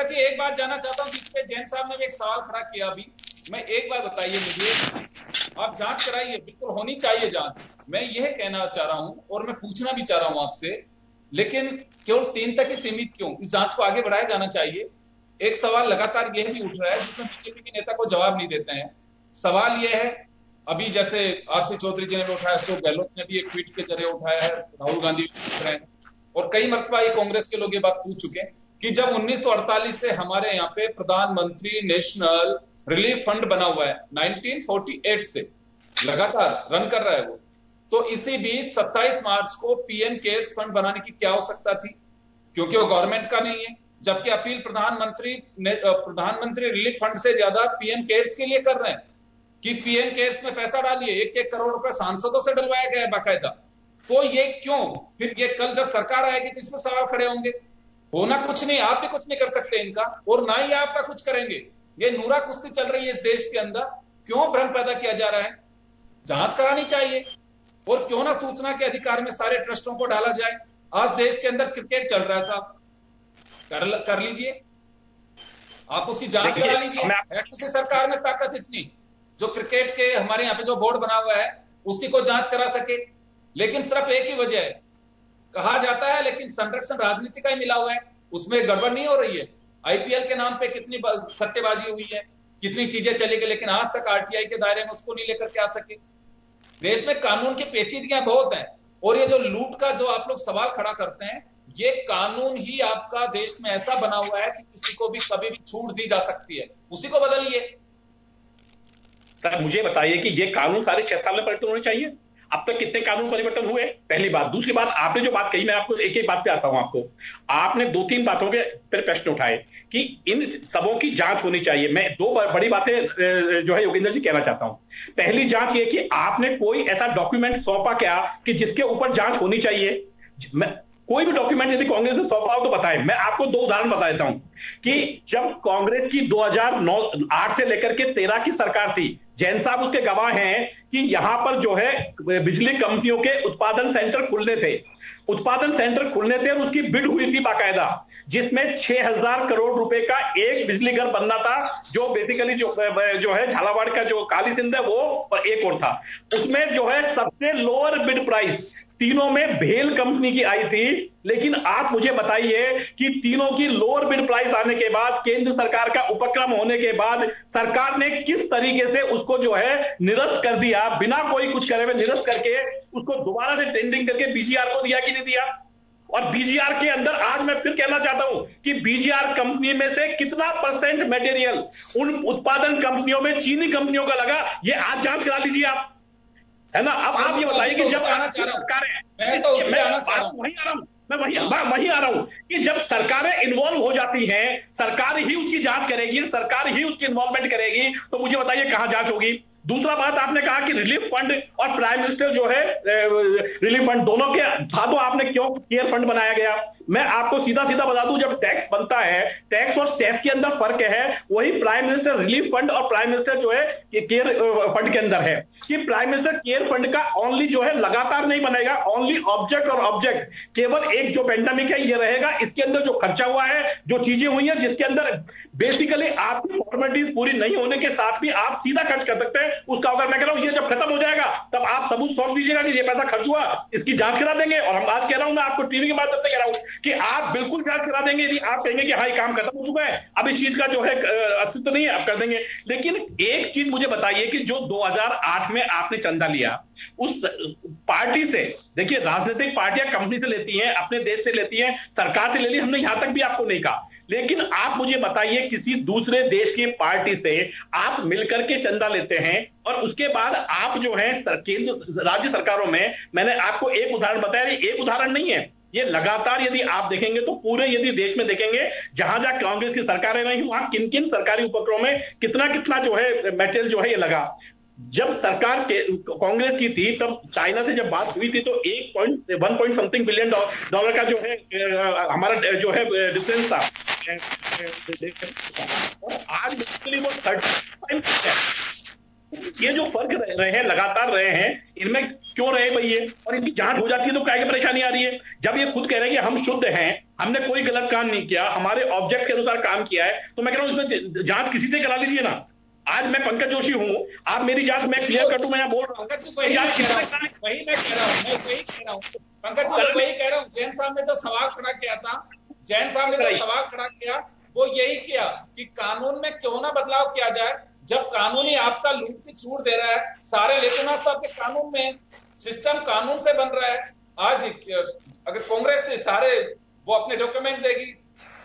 जी, एक बात जानना चाहता हूँ जिसपे जैन साहब ने भी एक सवाल खड़ा किया अभी। मैं एक बात बताइए मुझे, आप जांच कराइए, बिल्कुल होनी चाहिए जांच, मैं यह कहना चाह रहा हूं और मैं पूछना भी चाह रहा हूं आपसे, लेकिन केवल 3 तक ही सीमित क्यों? इस जांच को आगे बढ़ाया जाना चाहिए। एक सवाल लगातार यह भी उठ रहा है जिसमें बीजेपी के नेता को जवाब नहीं देते हैं। सवाल यह है, अभी जैसे आरसी चौधरी जी ने भी उठाया, अशोक गहलोत ने भी एक ट्वीट के जरिए उठाया है, राहुल गांधी भी पूछ रहे हैं और कई मरतबा ये कांग्रेस के लोग ये बात पूछ चुके हैं कि जब 1948 से हमारे यहाँ पे प्रधानमंत्री नेशनल रिलीफ फंड बना हुआ है 1948 से, लगातार रन कर रहा है वो। तो इसी बीच 27 मार्च को पीएम केयर्स फंड बनाने की क्या आवश्यकता थी, क्योंकि वो गवर्नमेंट का नहीं है, जबकि अपील प्रधानमंत्री रिलीफ फंड से ज्यादा पीएम केयर्स के लिए कर रहे हैं कि पीएम केयर्स में पैसा डालिए। 1-1 करोड़ रुपए सांसदों से डलवाया गया है बाकायदा। तो ये क्यों? फिर ये कल जब सरकार आएगी तो इसमें सवाल खड़े होंगे। होना कुछ नहीं, आप भी कुछ नहीं कर सकते इनका, और ना ही आपका कुछ करेंगे। ये नूरा कुश्ती चल रही है इस देश के अंदर। क्यों भ्रम पैदा किया जा रहा है? जांच करानी चाहिए। और क्यों ना सूचना के अधिकार में सारे ट्रस्टों को डाला जाए। आज देश के अंदर क्रिकेट चल रहा है साहब, कर लीजिए, आप उसकी जांच करा लीजिए। है किसी सरकार में ताकत इतनी जो क्रिकेट के हमारे यहाँ पे जो बोर्ड बना हुआ है उसकी कोई जांच करा सके? लेकिन सिर्फ एक ही वजह है, कहा जाता है लेकिन संरक्षण राजनीति का ही मिला हुआ है, उसमें गड़बड़ नहीं हो रही है। आईपीएल के नाम पे कितनी सट्टेबाजी हुई है, कितनी चीजें चली गई, लेकिन आज तक आरटीआई के दायरे में उसको नहीं लेकर के आ सके। देश में कानून की पेचीदगियां बहुत हैं, और ये जो लूट का जो आप लोग सवाल खड़ा करते हैं, ये कानून ही आपका देश में ऐसा बना हुआ है कि किसी को भी कभी भी छूट दी जा सकती है, उसी को बदलिए। सर मुझे बताइए कि ये कानून सारे 6 साल में परिवर्तन होने चाहिए? अब तक कितने कानून परिवर्तन हुए? पहली बात। दूसरी बात, आपने जो बात कही, मैं आपको एक एक बात पे आता हूं। आपने 2-3 बातों के पर प्रश्न उठाए कि इन सबों की जांच होनी चाहिए। मैं 2 बड़ी बातें जो है योगेंद्र जी कहना चाहता हूं। पहली जांच ये कि आपने कोई ऐसा डॉक्यूमेंट सौंपा क्या कि जिसके ऊपर जांच होनी चाहिए? कोई भी डॉक्यूमेंट यदि कांग्रेस ने सौंपा हो तो बताएं। मैं आपको 2 उदाहरण बता देता हूं कि जब कांग्रेस की 2008 से लेकर के 13 की सरकार थी, जैन साहब उसके गवाह हैं कि यहां पर जो है बिजली कंपनियों के उत्पादन सेंटर खुलने थे और उसकी बिड हुई थी बाकायदा, जिसमें 6,000 करोड़ रुपए का एक बिजली घर बनना था, जो बेसिकली जो है झालावाड़ का जो काली सिंध है वो, और एक और था। उसमें जो है सबसे लोअर बिड प्राइस तीनों में भेल कंपनी की आई थी। लेकिन आप मुझे बताइए कि तीनों की लोअर बिड प्राइस आने के बाद, केंद्र सरकार का उपक्रम होने के बाद, सरकार ने किस तरीके से उसको जो है निरस्त कर दिया, बिना कोई कुछ करे हुए निरस्त करके उसको दोबारा से टेंडरिंग करके बीजीआर को दिया कि नहीं दिया? और बीजीआर के अंदर आज मैं फिर कहना चाहता हूं कि बीजीआर कंपनी में से कितना परसेंट मटेरियल उन उत्पादन कंपनियों में चीनी कंपनियों का लगा, ये आज जांच करा लीजिए आप, है ना? अब आप ये बताइए कि जब सरकारें, मैं वही आ रहा हूं कि जब सरकारें इन्वॉल्व हो जाती हैं, सरकार ही उसकी जांच करेगी, सरकार ही उसकी इन्वॉल्वमेंट करेगी, तो मुझे बताइए कहां जांच होगी? दूसरा बात, आपने कहा कि रिलीफ फंड और प्राइम मिनिस्टर जो है रिलीफ फंड दोनों के था, तो आपने क्यों केयर फंड बनाया गया? मैं आपको सीधा बता दूं, जब टैक्स बनता है, टैक्स और सेस के अंदर फर्क है, वही प्राइम मिनिस्टर रिलीफ फंड और प्राइम मिनिस्टर जो है केयर फंड के अंदर है कि प्राइम मिनिस्टर केयर फंड का ओनली जो है लगातार नहीं बनेगा, ओनली ऑब्जेक्ट और ऑब्जेक्ट, केवल एक जो पेंडेमिक है ये रहेगा, इसके अंदर जो खर्चा हुआ है, जो चीजें हुई है, जिसके अंदर बेसिकली आपकी फॉर्मेलिटीज पूरी नहीं होने के साथ भी आप सीधा खर्च कर सकते हैं, उसका अगर मैं कह रहा हूं ये जब खत्म हो जाएगा तब आप सबूत सौंप दीजिएगा कि ये पैसा खर्च हुआ, इसकी जांच करा देंगे। और हम आज कह रहा हूं, मैं आपको टीवी के माध्यम से कह रहा हूं कि आप बिल्कुल जांच करा देंगे यदि आप कहेंगे कि हाँ ये काम खत्म हो चुका है, अब इस चीज का जो है अस्तित्व नहीं है, आप कर देंगे। लेकिन एक चीज मुझे बताइए कि जो 2008 में आपने चंदा लिया उस पार्टी से, देखिए राजनीतिक पार्टियां कंपनी से लेती हैं, अपने देश से लेती हैं, सरकार से ले ली, हमने यहां तक भी आपको नहीं कहा, लेकिन आप मुझे बताइए किसी दूसरे देश की पार्टी से आप मिलकर के चंदा लेते हैं और उसके बाद आप जो है केंद्र राज्य सरकारों में, मैंने आपको एक उदाहरण बताया, एक उदाहरण नहीं है, ये लगातार यदि आप देखेंगे तो पूरे यदि देश में देखेंगे जहां जहां कांग्रेस की सरकारें रही वहां किन किन सरकारी उपक्रमों में कितना जो है मेटेरियल जो है ये लगा। जब सरकार कांग्रेस की थी तब चाइना से जब बात हुई थी तो 1.1 बिलियन डॉलर का जो है हमारा जो है डिफरेंस था, और आज बेसिकली वो 35%। ये जो फर्क रहे हैं, लगातार रहे हैं, इनमें क्यों रहे भाई ये? और इनकी जांच हो जाती है तो क्या परेशानी आ रही है? जब ये खुद कह रहे हैं कि हम शुद्ध हैं, हमने कोई गलत काम नहीं किया, हमारे ऑब्जेक्ट के अनुसार काम किया है, तो मैं कह रहा हूं इसमें जांच किसी से करा लीजिए ना। आज मैं पंकज जोशी हूं, आप मेरी जांच मैं क्लियर कर दूं, मैं बोल रहा हूं वही मैं कह रहा हूं पंकज जी, वही कह रहा हूं। जैन साहब ने जो सवाल खड़ा किया था, वो यही किया कि कानून में क्यों ना बदलाव किया जाए, जब कानून ही आपका लूट की छूट दे रहा है, सारे लेखनाथ साहब के कानून में, सिस्टम कानून से बन रहा है। आज अगर कांग्रेस से सारे वो अपने डॉक्यूमेंट देगी,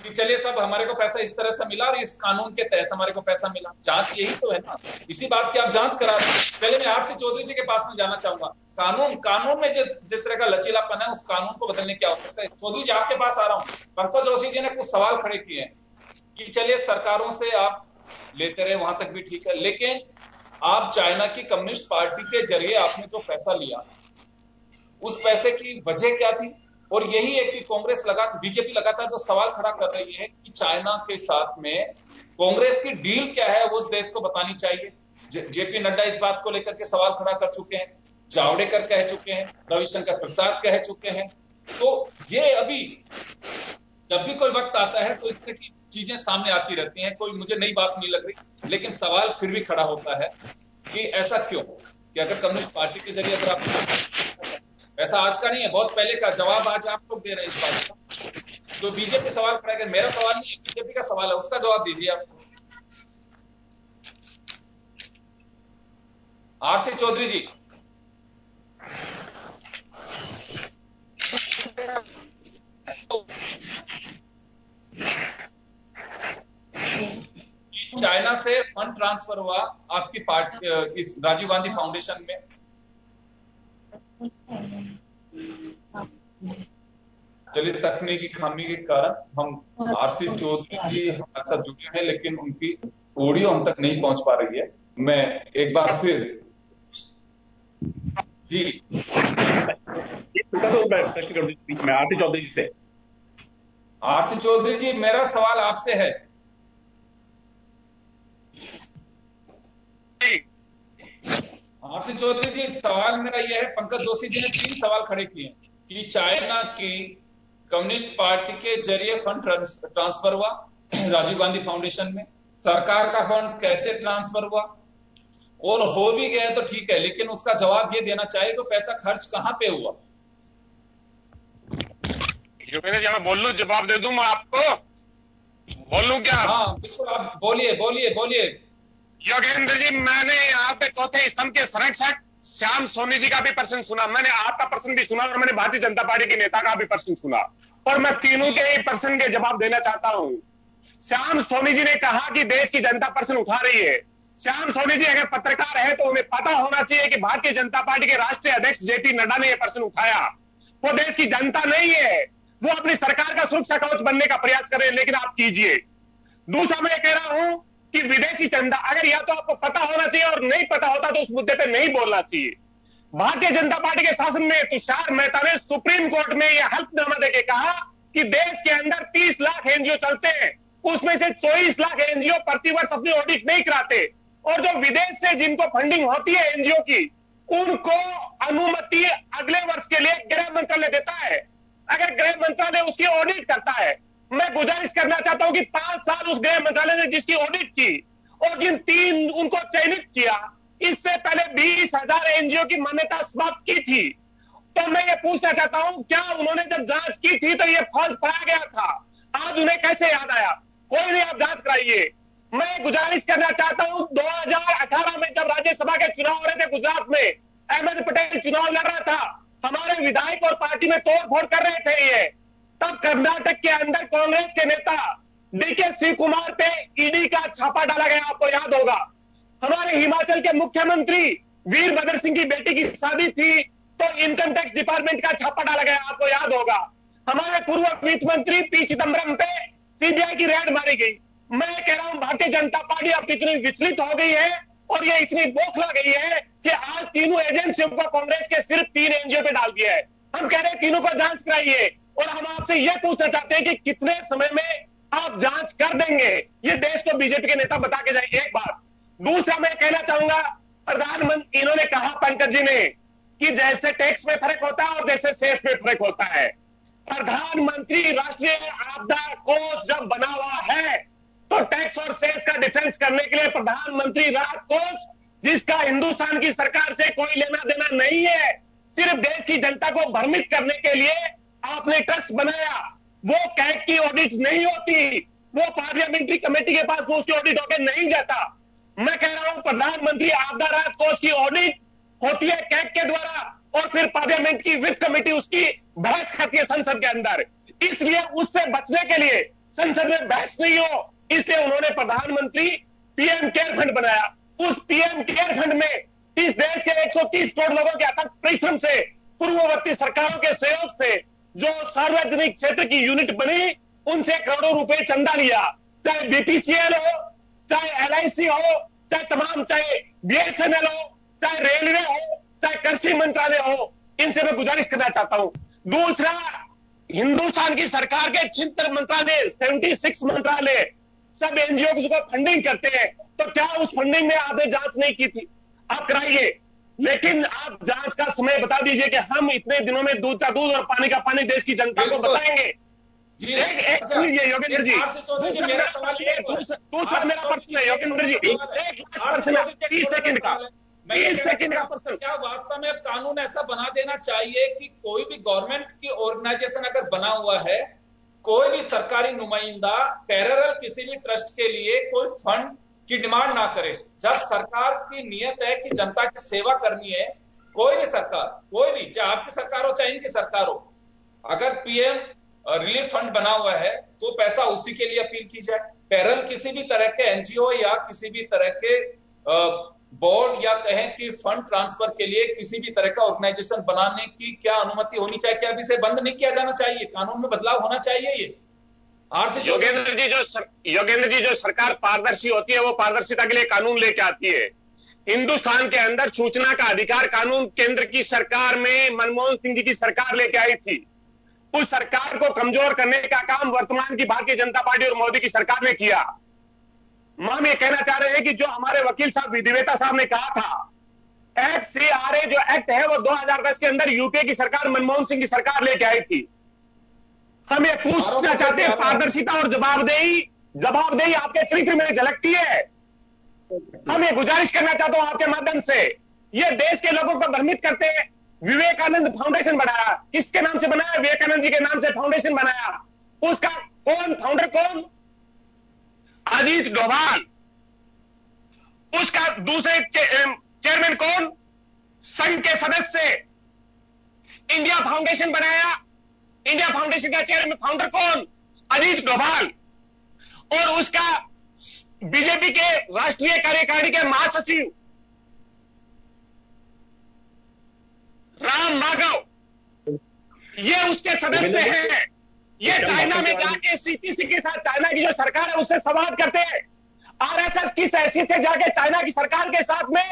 कि चलिए सब हमारे को पैसा इस तरह से मिला और इस कानून के तहत हमारे को पैसा मिला। जांच यही तो है ना, इसी बात की आप जांच करा दें। पहले मैं आरसी चौधरी जी के पास में जाना चाहूंगा। कानून में जिस तरह का लचीलापन है, उस कानून को बदलने की आवश्यकता है। चौधरी जी आपके पास आ रहा हूं। पंकज जोशी जी ने कुछ सवाल खड़े किए हैं कि चलिए सरकारों से आप लेते रहे, वहां तक भी ठीक है, लेकिन आप चाइना की कम्युनिस्ट पार्टी के जरिए आपने जो पैसा लिया, उस पैसे की वजह क्या थी? और यही है कि कांग्रेस बीजेपी लगातार जो सवाल खड़ा कर रही है कि चाइना के साथ में कांग्रेस की डील क्या है, वो उस देश को बतानी चाहिए। जेपी नड्डा इस बात को लेकर के सवाल खड़ा कर चुके हैं, जावड़ेकर कह चुके हैं, रविशंकर प्रसाद कह चुके हैं। तो ये अभी जब भी कोई वक्त आता है तो इस तरह की चीजें सामने आती रहती हैं। कोई मुझे नई बात नहीं लग रही, लेकिन सवाल फिर भी खड़ा होता है कि ऐसा क्यों, कि अगर कम्युनिस्ट पार्टी के जरिए अगर आप ऐसा आज का नहीं है, बहुत पहले का जवाब आज आप लोग दे रहे हैं इस बात का। तो बीजेपी सवाल खड़ा कर, मेरा सवाल नहीं है, बीजेपी का सवाल है, उसका जवाब दीजिए आप। आरसी चौधरी जी। चाइना से फंड ट्रांसफर हुआ आपकी पार्टी इस राजीव गांधी फाउंडेशन में, चलिए तकनीकी खामी के कारण हम आरसी चौधरी जी हमारे साथ जुड़े हैं, लेकिन उनकी ऑडियो हम तक नहीं पहुंच पा रही है। मैं एक बार फिर जी आरसी चौधरी जी से। आरसी चौधरी जी, मेरा सवाल आपसे है। आरसी चौधरी जी, सवाल मेरा यह है, पंकज जोशी जी ने 3 सवाल खड़े किए कि चाइना की कम्युनिस्ट पार्टी के जरिए फंड ट्रांसफर हुआ राजीव गांधी फाउंडेशन में, सरकार का फंड कैसे ट्रांसफर हुआ, और हो भी गया तो ठीक है, लेकिन उसका जवाब ये देना चाहिए कि पैसा खर्च कहां पे हुआ। मैं बोल लूं, जवाब दे दूं मैं आपको, बोल लूं क्या? हाँ बिल्कुल, आप बोलिए। योगेंद्र जी, मैंने यहाँ पे चौथे स्तंभ के संरक्षक श्याम सोनी जी का भी प्रश्न सुना, मैंने आपका प्रश्न भी सुना, और मैंने भारतीय जनता पार्टी के नेता का भी प्रश्न सुना, और मैं तीनों के ही प्रश्न के जवाब देना चाहता हूं। श्याम सोनी जी ने कहा कि देश की जनता प्रश्न उठा रही है। श्याम सोनी जी अगर पत्रकार है तो उन्हें पता होना चाहिए कि भारतीय जनता पार्टी के राष्ट्रीय अध्यक्ष जेपी नड्डा ने यह प्रश्न उठाया। वो देश की जनता नहीं है, वो अपनी सरकार का सुरक्षा कवच बनने का प्रयास कर रहे हैं, लेकिन आप कीजिए। दूसरा मैं कह रहा हूं कि विदेशी चंदा, अगर या तो आपको पता होना चाहिए और नहीं पता होता तो उस मुद्दे पे नहीं बोलना चाहिए। भारतीय जनता पार्टी के शासन में तुषार मेहता ने सुप्रीम कोर्ट में यह हल्फनामा देके कहा कि देश के अंदर 30 लाख एनजीओ चलते हैं, उसमें से 24 लाख एनजीओ प्रतिवर्ष अपनी ऑडिट नहीं कराते, और जो विदेश से जिनको फंडिंग होती है एनजीओ की, उनको अनुमति अगले वर्ष के लिए गृह मंत्रालय देता है। अगर गृह मंत्रालय उसकी ऑडिट करता है, मैं गुजारिश करना चाहता हूं कि 5 साल उस गृह मंत्रालय ने जिसकी ऑडिट की और जिन 3 उनको चयनित किया, इससे पहले 20,000 एनजीओ की मान्यता समाप्त की थी। तो मैं ये पूछना चाहता हूं, क्या उन्होंने जब जांच की थी तो ये फर्ज पाया गया था? आज उन्हें कैसे याद आया? कोई नहीं, आप जांच कराइए। मैं गुजारिश करना चाहता हूं, 2018 में जब राज्यसभा के चुनाव हो रहे थे गुजरात में, अहमद पटेल चुनाव लड़ रहा था, हमारे विधायक और पार्टी में तोड़फोड़ कर रहे थे ये, तब कर्नाटक के अंदर कांग्रेस के नेता डीके शिव कुमार पे ईडी का छापा डाला गया, आपको याद होगा। हमारे हिमाचल के मुख्यमंत्री वीरभद्र सिंह की बेटी की शादी थी तो इनकम टैक्स डिपार्टमेंट का छापा डाला गया, आपको याद होगा। हमारे पूर्व वित्त मंत्री पी चिदम्बरम पे सीबीआई की रेड मारी गई। मैं कह रहा हूं, भारतीय जनता पार्टी अब इतनी विचलित हो गई है और ये इतनी बौखला गई है कि आज तीनों एजेंसियों को कांग्रेस के सिर्फ 3 एनजीओ पे डाल दिया है। हम कह रहे हैं तीनों को जांच कराइए, और हम आपसे यह पूछना चाहते हैं कि कितने समय में आप जांच कर देंगे, ये देश को बीजेपी के नेता बता के जाए। एक बात। दूसरा मैं कहना चाहूंगा, प्रधानमंत्री इन्होंने कहा, पंकज जी ने, कि जैसे टैक्स में फर्क होता है और जैसे सेस में फर्क होता है। प्रधानमंत्री राष्ट्रीय आपदा कोष जब बना हुआ है तो टैक्स और सेस का डिफेंस करने के लिए प्रधानमंत्री राहत कोष, जिसका हिंदुस्तान की सरकार से कोई लेना देना नहीं है, सिर्फ देश की जनता को भ्रमित करने के लिए आपने ट्रस्ट बनाया। वो कैग की ऑडिट नहीं होती, वो पार्लियामेंट्री कमेटी के पास वो उसकी ऑडिट होकर नहीं जाता। मैं कह रहा हूं, प्रधानमंत्री आपदा राहत कोष की ऑडिट होती है कैग के द्वारा, और फिर पार्लियामेंट की वित्त कमेटी उसकी बहस करती है संसद के अंदर। इसलिए उससे बचने के लिए संसद में बहस नहीं हो, इसलिए उन्होंने प्रधानमंत्री पीएम केयर फंड बनाया। उस पीएम केयर फंड में इस देश के 130 करोड़ लोगों के अथक परिश्रम से, पूर्ववर्ती सरकारों के सहयोग से जो सार्वजनिक क्षेत्र की यूनिट बनी, उनसे करोड़ों रुपए चंदा लिया। चाहे बीपीसीएल हो, चाहे एलआईसी हो, चाहे बीएसएनएल हो, चाहे रेलवे हो, चाहे कृषि मंत्रालय हो, इनसे मैं गुजारिश करना चाहता हूं। दूसरा, हिंदुस्तान की सरकार के 76 मंत्रालय, 76 मंत्रालय, सब एनजीओ को फंडिंग करते हैं, तो क्या उस फंडिंग में आपने जांच नहीं की थी? आप कराइए, लेकिन आप जांच का समय बता दीजिए कि हम इतने दिनों में दूध का दूध और पानी का पानी देश की जनता को बताएंगे। एक सुनिए योगेंद्र जी, दूसरा मेरा प्रश्न है योगेंद्र जी, एक प्रश्न 30 सेकंड का, 30 सेकंड का प्रश्न। क्या वास्तव में अब कानून ऐसा बना देना चाहिए कि कोई भी गवर्नमेंट की ऑर्गेनाइजेशन अगर बना हुआ है, कोई भी सरकारी नुमाइंदा पैरेलल किसी भी ट्रस्ट के लिए कोई फंड की डिमांड ना करे? जब सरकार की नियत है कि जनता की सेवा करनी है, कोई भी सरकार, कोई भी, चाहे आपकी सरकार हो चाहे इनकी सरकार हो, अगर पीएम रिलीफ फंड बना हुआ है तो पैसा उसी के लिए अपील की जाए। पैरेलल किसी भी तरह के एनजीओ या किसी भी तरह के बोर्ड या कहें कि फंड ट्रांसफर के लिए किसी भी तरह का ऑर्गेनाइजेशन बनाने की क्या अनुमति होनी चाहिए? क्या अभी से बंद नहीं किया जाना चाहिए? कानून में बदलाव होना चाहिए। ये योगेंद्र जी, जो सरकार पारदर्शी होती है वो पारदर्शिता के लिए कानून लेके आती है। हिंदुस्तान के अंदर सूचना का अधिकार कानून केंद्र की सरकार में मनमोहन सिंह जी की सरकार लेके आई थी। उस सरकार को कमजोर करने का काम वर्तमान की भारतीय जनता पार्टी और मोदी की सरकार ने किया। हम ये कहना चाह रहे हैं कि जो हमारे वकील साहब विधिवेता साहब ने कहा था, FCRA जो एक्ट है वो 2010 के अंदर यूपीए की सरकार, मनमोहन सिंह की सरकार लेके आई थी। हम ये पूछना चाहते हैं, पारदर्शिता और जवाबदेही आपके चरित्र में झलकती है। हम ये गुजारिश करना चाहता हूं आपके माध्यम से, ये देश के लोगों को भ्रमित करते हैं। विवेकानंद फाउंडेशन बनाया, किसके नाम से बनाया? विवेकानंद जी के नाम से फाउंडेशन बनाया। उसका फाउंडर कौन? अजीत डोभाल। उसका दूसरे चेयरमैन कौन? संघ के सदस्य। इंडिया फाउंडेशन बनाया, इंडिया फाउंडेशन का चेयरमैन फाउंडर कौन? अजीत डोभाल। और उसका बीजेपी के राष्ट्रीय कार्यकारिणी के महासचिव राम माधव, ये उसके सदस्य हैं। ये चाइना में जाके सीपीसी के साथ, चाइना की जो सरकार है उससे संवाद करते हैं। आरएसएस किस हैसियत से जाके चाइना की सरकार के साथ में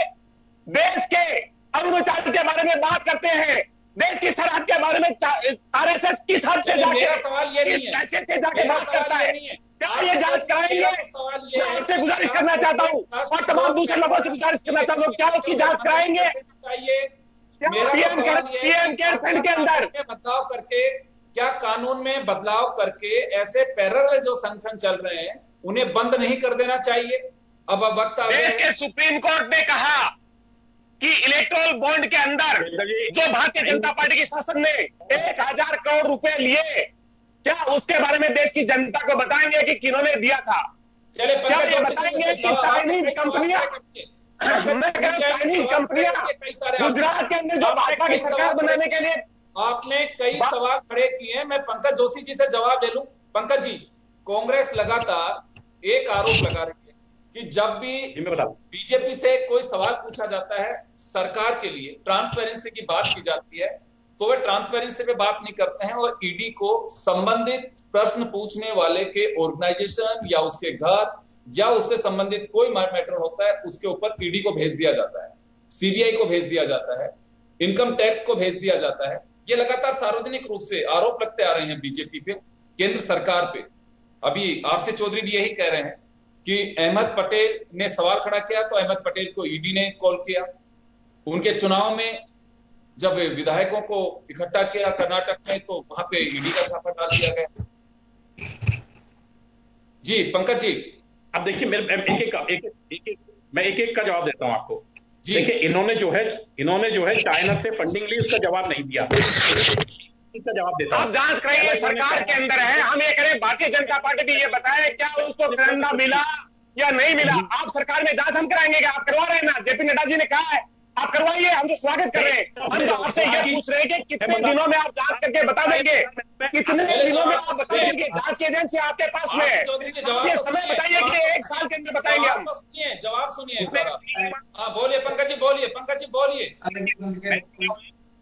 देश के अरुणाचल के बारे में बात करते हैं? देश की सरहद के बारे में आरएसएस किस हद से जाके, किस हैसियत से जाके बात करता है? क्या ये जांच कराएंगे? मैं आपसे गुजारिश करना चाहता हूँ और तमाम दूसरे लोगों से गुजारिश करना चाहता हूँ, क्या उसकी जांच कराएंगे? पीएम केयर फंड के अंदर बदलाव करके, क्या कानून में बदलाव करके ऐसे पैरेलल जो संगठन चल रहे हैं उन्हें बंद नहीं कर देना चाहिए? अब वक्त आ गया। देश के सुप्रीम कोर्ट ने कहा कि इलेक्टोरल बॉन्ड के अंदर जो भारतीय जनता पार्टी के शासन ने 1000 करोड़ रुपए लिए, क्या उसके बारे में देश की जनता को बताएंगे कि किन्होंने दिया था? चले क्या ये बताएंगे कि चाइनीज कंपनियां, मैं कह रहा चाइनीज कंपनियां गुजरात के अंदर जो भाजपा की सरकार बनाने के लिए, आपने कई सवाल खड़े किए हैं। मैं पंकज जोशी जी से जवाब ले लूं। पंकज जी, कांग्रेस लगातार एक आरोप लगा रही है कि जब भी बीजेपी से कोई सवाल पूछा जाता है, सरकार के लिए ट्रांसपेरेंसी की बात की जाती है, तो वे ट्रांसपेरेंसी पे बात नहीं करते हैं और ईडी को संबंधित प्रश्न पूछने वाले के ऑर्गेनाइजेशन या उसके घर या उससे संबंधित कोई मैटर होता है, उसके ऊपर ईडी को भेज दिया जाता है, सीबीआई को भेज दिया जाता है, इनकम टैक्स को भेज दिया जाता है। ये लगातार सार्वजनिक रूप से आरोप लगते आ रहे हैं बीजेपी पे, केंद्र सरकार पे। अभी आरसी चौधरी भी यही कह रहे हैं कि अहमद पटेल ने सवाल खड़ा किया तो अहमद पटेल को ईडी ने कॉल किया। उनके चुनाव में जब विधायकों को इकट्ठा किया कर्नाटक में, तो वहां पे ईडी का छापा डाल दिया गया। जी पंकज जी, अब देखिए मैं एक एक का जवाब देता हूं आपको। देखिए इन्होंने जो है चाइना से फंडिंग ली, उसका जवाब नहीं दिया। इसका जवाब देता हूं। आप जांच कराइए, सरकार के अंदर है। हम ये करें, भारतीय जनता पार्टी भी ये बताए क्या उसको चंदा मिला या नहीं मिला। आप सरकार में जांच हम कराएंगे, आप करवा रहे हैं ना। जेपी नड्डा जी ने कहा है आप करवाइए, हम तो स्वागत कर रहे हैं। हम तो आपसे ये पूछ रहे हैं कि कितने दिनों में आप जांच करके बता देंगे, कितने दिनों में आप बता देंगे? जांच की एजेंसी आपके पास में है, ये समय बताइए कि 1 साल के अंदर बताएंगे हम। जवाब सुनिए, हाँ बोलिए पंकज जी, बोलिए पंकज जी, बोलिए।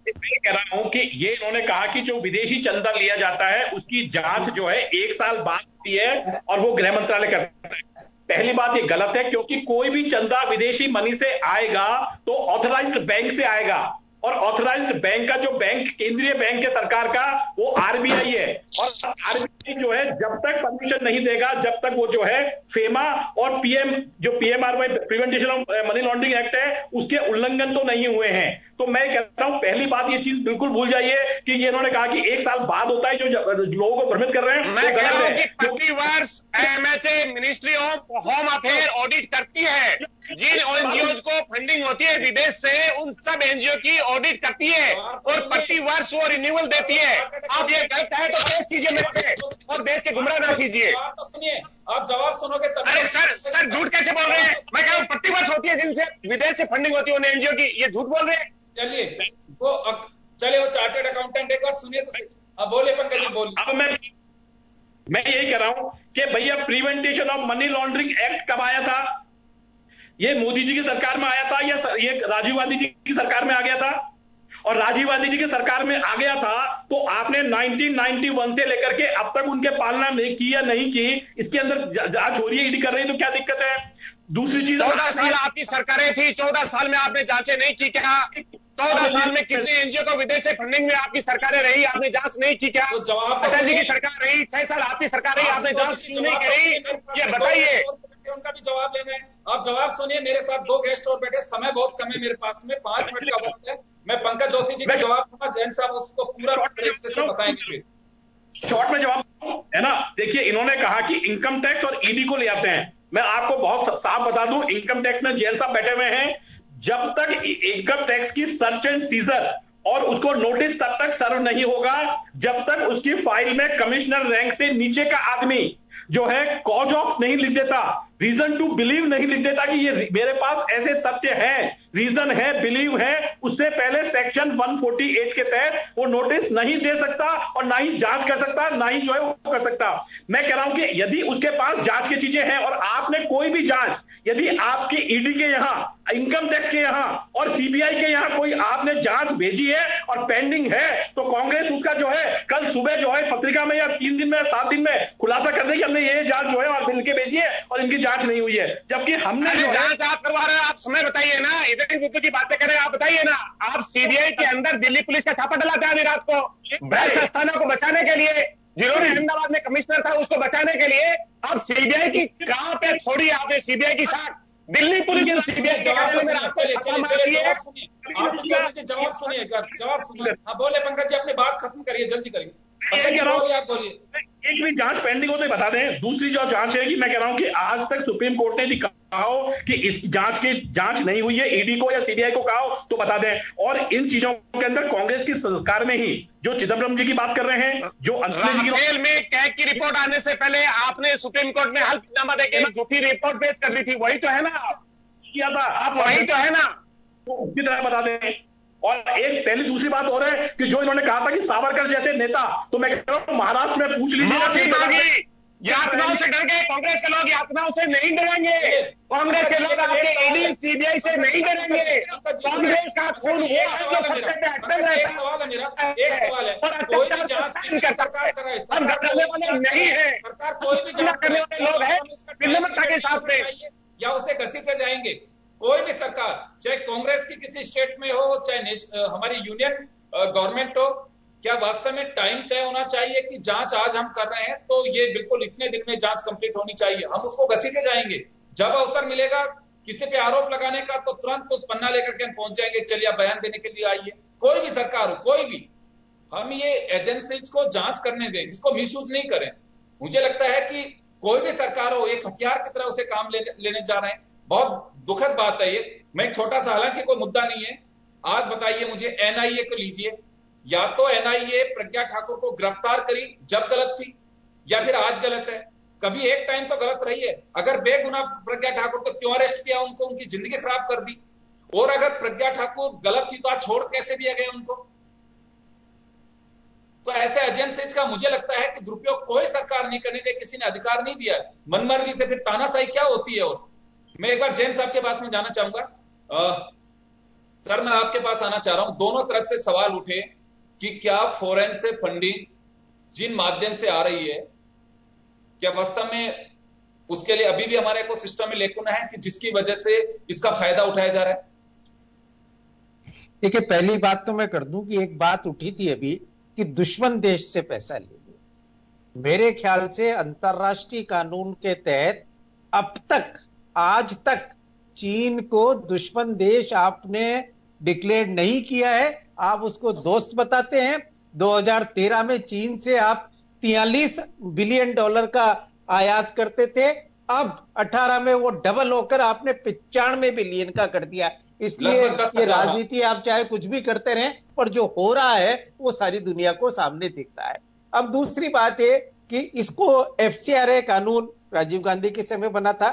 मैं कह रहा हूं कि ये इन्होंने कहा कि जो विदेशी चंदा लिया जाता है उसकी जांच जो है 1 साल बाद होती है और वो गृह मंत्रालय करता है। पहली बात ये गलत है, क्योंकि कोई भी चंदा विदेशी मनी से आएगा तो ऑथराइज्ड बैंक से आएगा, और ऑथराइज्ड बैंक का जो बैंक केंद्रीय बैंक है सरकार का, वो आरबीआई है। और आरबीआई जो है जब तक परमिशन नहीं देगा, जब तक वो जो है फेमा और PMRY prevention of money laundering act है, उसके उल्लंघन तो नहीं हुए हैं। तो मैं कहता हूं पहली बात ये चीज बिल्कुल भूल जाइए कि ये इन्होंने कहा कि 1 साल बाद होता है, जो लोगों को भ्रमित कर रहे हैं। मैं कह रहा हूं कि प्रति वर्ष MHA ministry of home affair audit करती है, जिन एनजीओ को फंडिंग होती है विदेश से, उन सब एनजीओ की ऑडिट करती है और प्रति वर्ष वो रिन्यूअल देती है। आप ये गलत है तो पेश कीजिए मेरे पे और देश के गुमराह ना कीजिए। सुनिए, आप जवाब सुनोगे तब। अरे सर झूठ कैसे बोल रहे हैं? मैं कह रहा हूं प्रति वर्ष होती है, जिनसे विदेश से फंडिंग होती है उन एनजीओ की, ये झूठ बोल रहे हैं। चलिए वो चार्टर्ड अकाउंटेंट एक बार सुनिए तो सही। अब बोलिए पंकज जी, बोलिए। अब मैं यही कह रहा हूं कि भैया prevention of money laundering act कब आया था? ये मोदी जी की सरकार में आया था या ये राजीव गांधी जी की सरकार में आ गया था? और राजीव गांधी जी की सरकार में आ गया था तो आपने 1991 से लेकर के अब तक उनके पालना नहीं की या नहीं की, इसके अंदर जांच हो रही है, ईडी कर रही है, तो क्या दिक्कत है? दूसरी चीज, 14 साल आपकी सरकारें थी, 14 साल में आपने जांचें नहीं की क्या? 14 साल में कितने एनजीओ को विदेश से फंडिंग में आपकी सरकारें रही, आपने जांच नहीं की क्या? तो जवाब अटल जी की सरकार रही, 6 साल आपकी सरकार रही, आपने जांच क्यों नहीं करी? ये बताइए। उनका भी जवाब लेना है। आप जवाब सुनिए, मेरे साथ 2 गेस्ट और बैठे, समय बहुत कम है मेरे पास में, 5 मिनट का वक्त है। मैं पंकज जोशी जी का जवाब दूंगा, जैन साहब उसको पूरा तरीके से बताएंगे। शॉर्ट में जवाब है ना। देखिए, इन्होंने कहा कि इनकम टैक्स और ईडी को ले आते हैं। मैं आपको बहुत साफ बता दूं, इनकम टैक्स में जैन साहब बैठे हुए हैं, जब तक इनकम टैक्स की सर्च एंड सीजर और उसको नोटिस तब तक सर्व नहीं होगा जब तक उसकी फाइल में कमिश्नर रैंक से नीचे का आदमी जो है कॉज ऑफ नहीं लिख देता, रीजन टू बिलीव नहीं लिख देता कि ये मेरे पास ऐसे तथ्य हैं, रीजन है, बिलीव है, उससे पहले सेक्शन 148 के तहत वो नोटिस नहीं दे सकता और ना ही जांच कर सकता, ना ही जो है वो कर सकता। मैं कह रहा हूं कि यदि उसके पास जांच की चीजें हैं और आपने कोई भी जांच, यदि आपकी ईडी के यहां, इनकम टैक्स के यहां और सीबीआई के यहां कोई आपने जांच भेजी है और पेंडिंग है, तो कांग्रेस उसका जो है कल सुबह जो है पत्रिका में या 3 दिन में 7 दिन में खुलासा कर दे कि हमने ये जांच जो है और मिलकर भेजी है और इनकी जांच नहीं हुई है, जबकि हमने जांच आप करवा रहे हैं। आप समय बताइए ना, इधर बुद्धू की बातें करें, आप बताइए ना। आप सीबीआई के अंदर दिल्ली पुलिस का छापा डलाते हैं आधी रात को भ्रष्ट स्थानों को बचाने के लिए, जिन्होंने अहमदाबाद में कमिश्नर था उसको बचाने के लिए। आप सीबीआई की कहां पे छोड़ी आपने सीबीआई की साख? दिल्ली पुलिस ने सीबीआई के जवाब सुनिए। हाँ बोले पंकज जी, अपनी बात खत्म करिए, जल्दी करिए। आप बोलिए। एक भी जांच पेंडिंग हो तो बता दें। दूसरी जो जांच है कि मैं कह रहा हूं कि आज तक सुप्रीम कोर्ट ने कहा हो कि इस जांच नहीं हुई है, ईडी को या सीबीआई को कहा हो तो बता दें। और इन चीजों के अंदर कांग्रेस की सरकार में ही जो चिदम्बरम जी की बात कर रहे हैं, जो राफेल में कैग की रिपोर्ट आने से पहले आपने सुप्रीम कोर्ट में हल्फनामा देकर झूठी रिपोर्ट पेश कर दी थी, वही तो है ना? किया था आप, वही तो है ना? उसकी तरह बता दें। और एक पहली दूसरी बात हो रहा है कि जो इन्होंने कहा था कि सावरकर जैसे नेता, तो मैं कह रहा हूं महाराष्ट्र में पूछ लीजिए, यातनाओं से डर गए कांग्रेस के लोग, यातनाओं से नहीं डरेंगे कांग्रेस के लोग, आपके ईडी सीबीआई से नहीं डरेंगे। कांग्रेस का खून वो है जो सत्ता पे अटल रहता है। एक सवाल है, कोई भी जांच सरकार कर रहा है, हम डरने वाले नहीं है, सरकार कोई भी जांच करने वाले लोग हैं विनम्रता के साथ से, या उसे घसीटे जाएंगे। कोई भी सरकार, चाहे कांग्रेस की किसी स्टेट में हो, चाहे हमारी यूनियन गवर्नमेंट हो, क्या वास्तव में टाइम तय होना चाहिए कि जांच आज हम कर रहे हैं तो ये बिल्कुल इतने दिन में जांच कंप्लीट होनी चाहिए, हम उसको घसीटे जाएंगे। जब अवसर मिलेगा किसी पे आरोप लगाने का तो तुरंत उस पन्ना लेकर के हम पहुंच जाएंगे, चलिए बयान देने के लिए आइए। कोई भी सरकार हो, कोई भी, हम ये एजेंसीज को जांच करने दें, इसको मिसयूज नहीं करें। मुझे लगता है कि कोई भी सरकार हो, एक हथियार की तरह उसे काम लेने जा रहे हैं। बहुत दुखद बात है ये। मैं छोटा सा, हालांकि कोई मुद्दा नहीं है, आज बताइए मुझे, एनआईए को लीजिए, या तो एनआईए प्रज्ञा ठाकुर को गिरफ्तार करी जब गलत थी, या फिर आज गलत है। कभी एक टाइम तो गलत रही है। अगर बेगुनाह प्रज्ञा ठाकुर तो क्यों अरेस्ट किया उनको, उनकी जिंदगी खराब कर दी। और अगर प्रज्ञा ठाकुर गलत थी तो आज छोड़ कैसे दिया गया उनको? तो ऐसे एजेंसीज का मुझे लगता है कि दुरुपयोग कोई सरकार नहीं करनी चाहिए, किसी ने अधिकार नहीं दिया। मनमर्जी से फिर तानाशाही क्या होती है? और मैं एक बार जैन साहब के पास में जाना चाहूंगा। सर, मैं आपके पास आना चाह रहा हूं। दोनों तरफ से सवाल उठे कि क्या फॉरेन से फंडिंग जिन माध्यम से आ रही है, क्या वास्तव में उसके लिए अभी भी हमारे को सिस्टम में लेकुना है कि जिसकी वजह से इसका फायदा उठाया जा रहा है? देखिए, पहली बात तो मैं कर दूं कि एक बात उठी थी अभी कि दुश्मन देश से पैसा ले। मेरे ख्याल से अंतर्राष्ट्रीय कानून के तहत अब तक, आज तक चीन को दुश्मन देश आपने डिक्लेयर नहीं किया है। आप उसको दोस्त बताते हैं। 2013 में चीन से आप 43 बिलियन डॉलर का आयात करते थे। अब 18 में वो डबल होकर आपने 95 बिलियन का कर दिया। इसलिए ये राजनीति आप चाहे कुछ भी करते रहें, पर जो हो रहा है वो सारी दुनिया को सामने दिखता है। अब दूसरी बात है कि इसको FCRA कानून राजीव गांधी के समय बना था।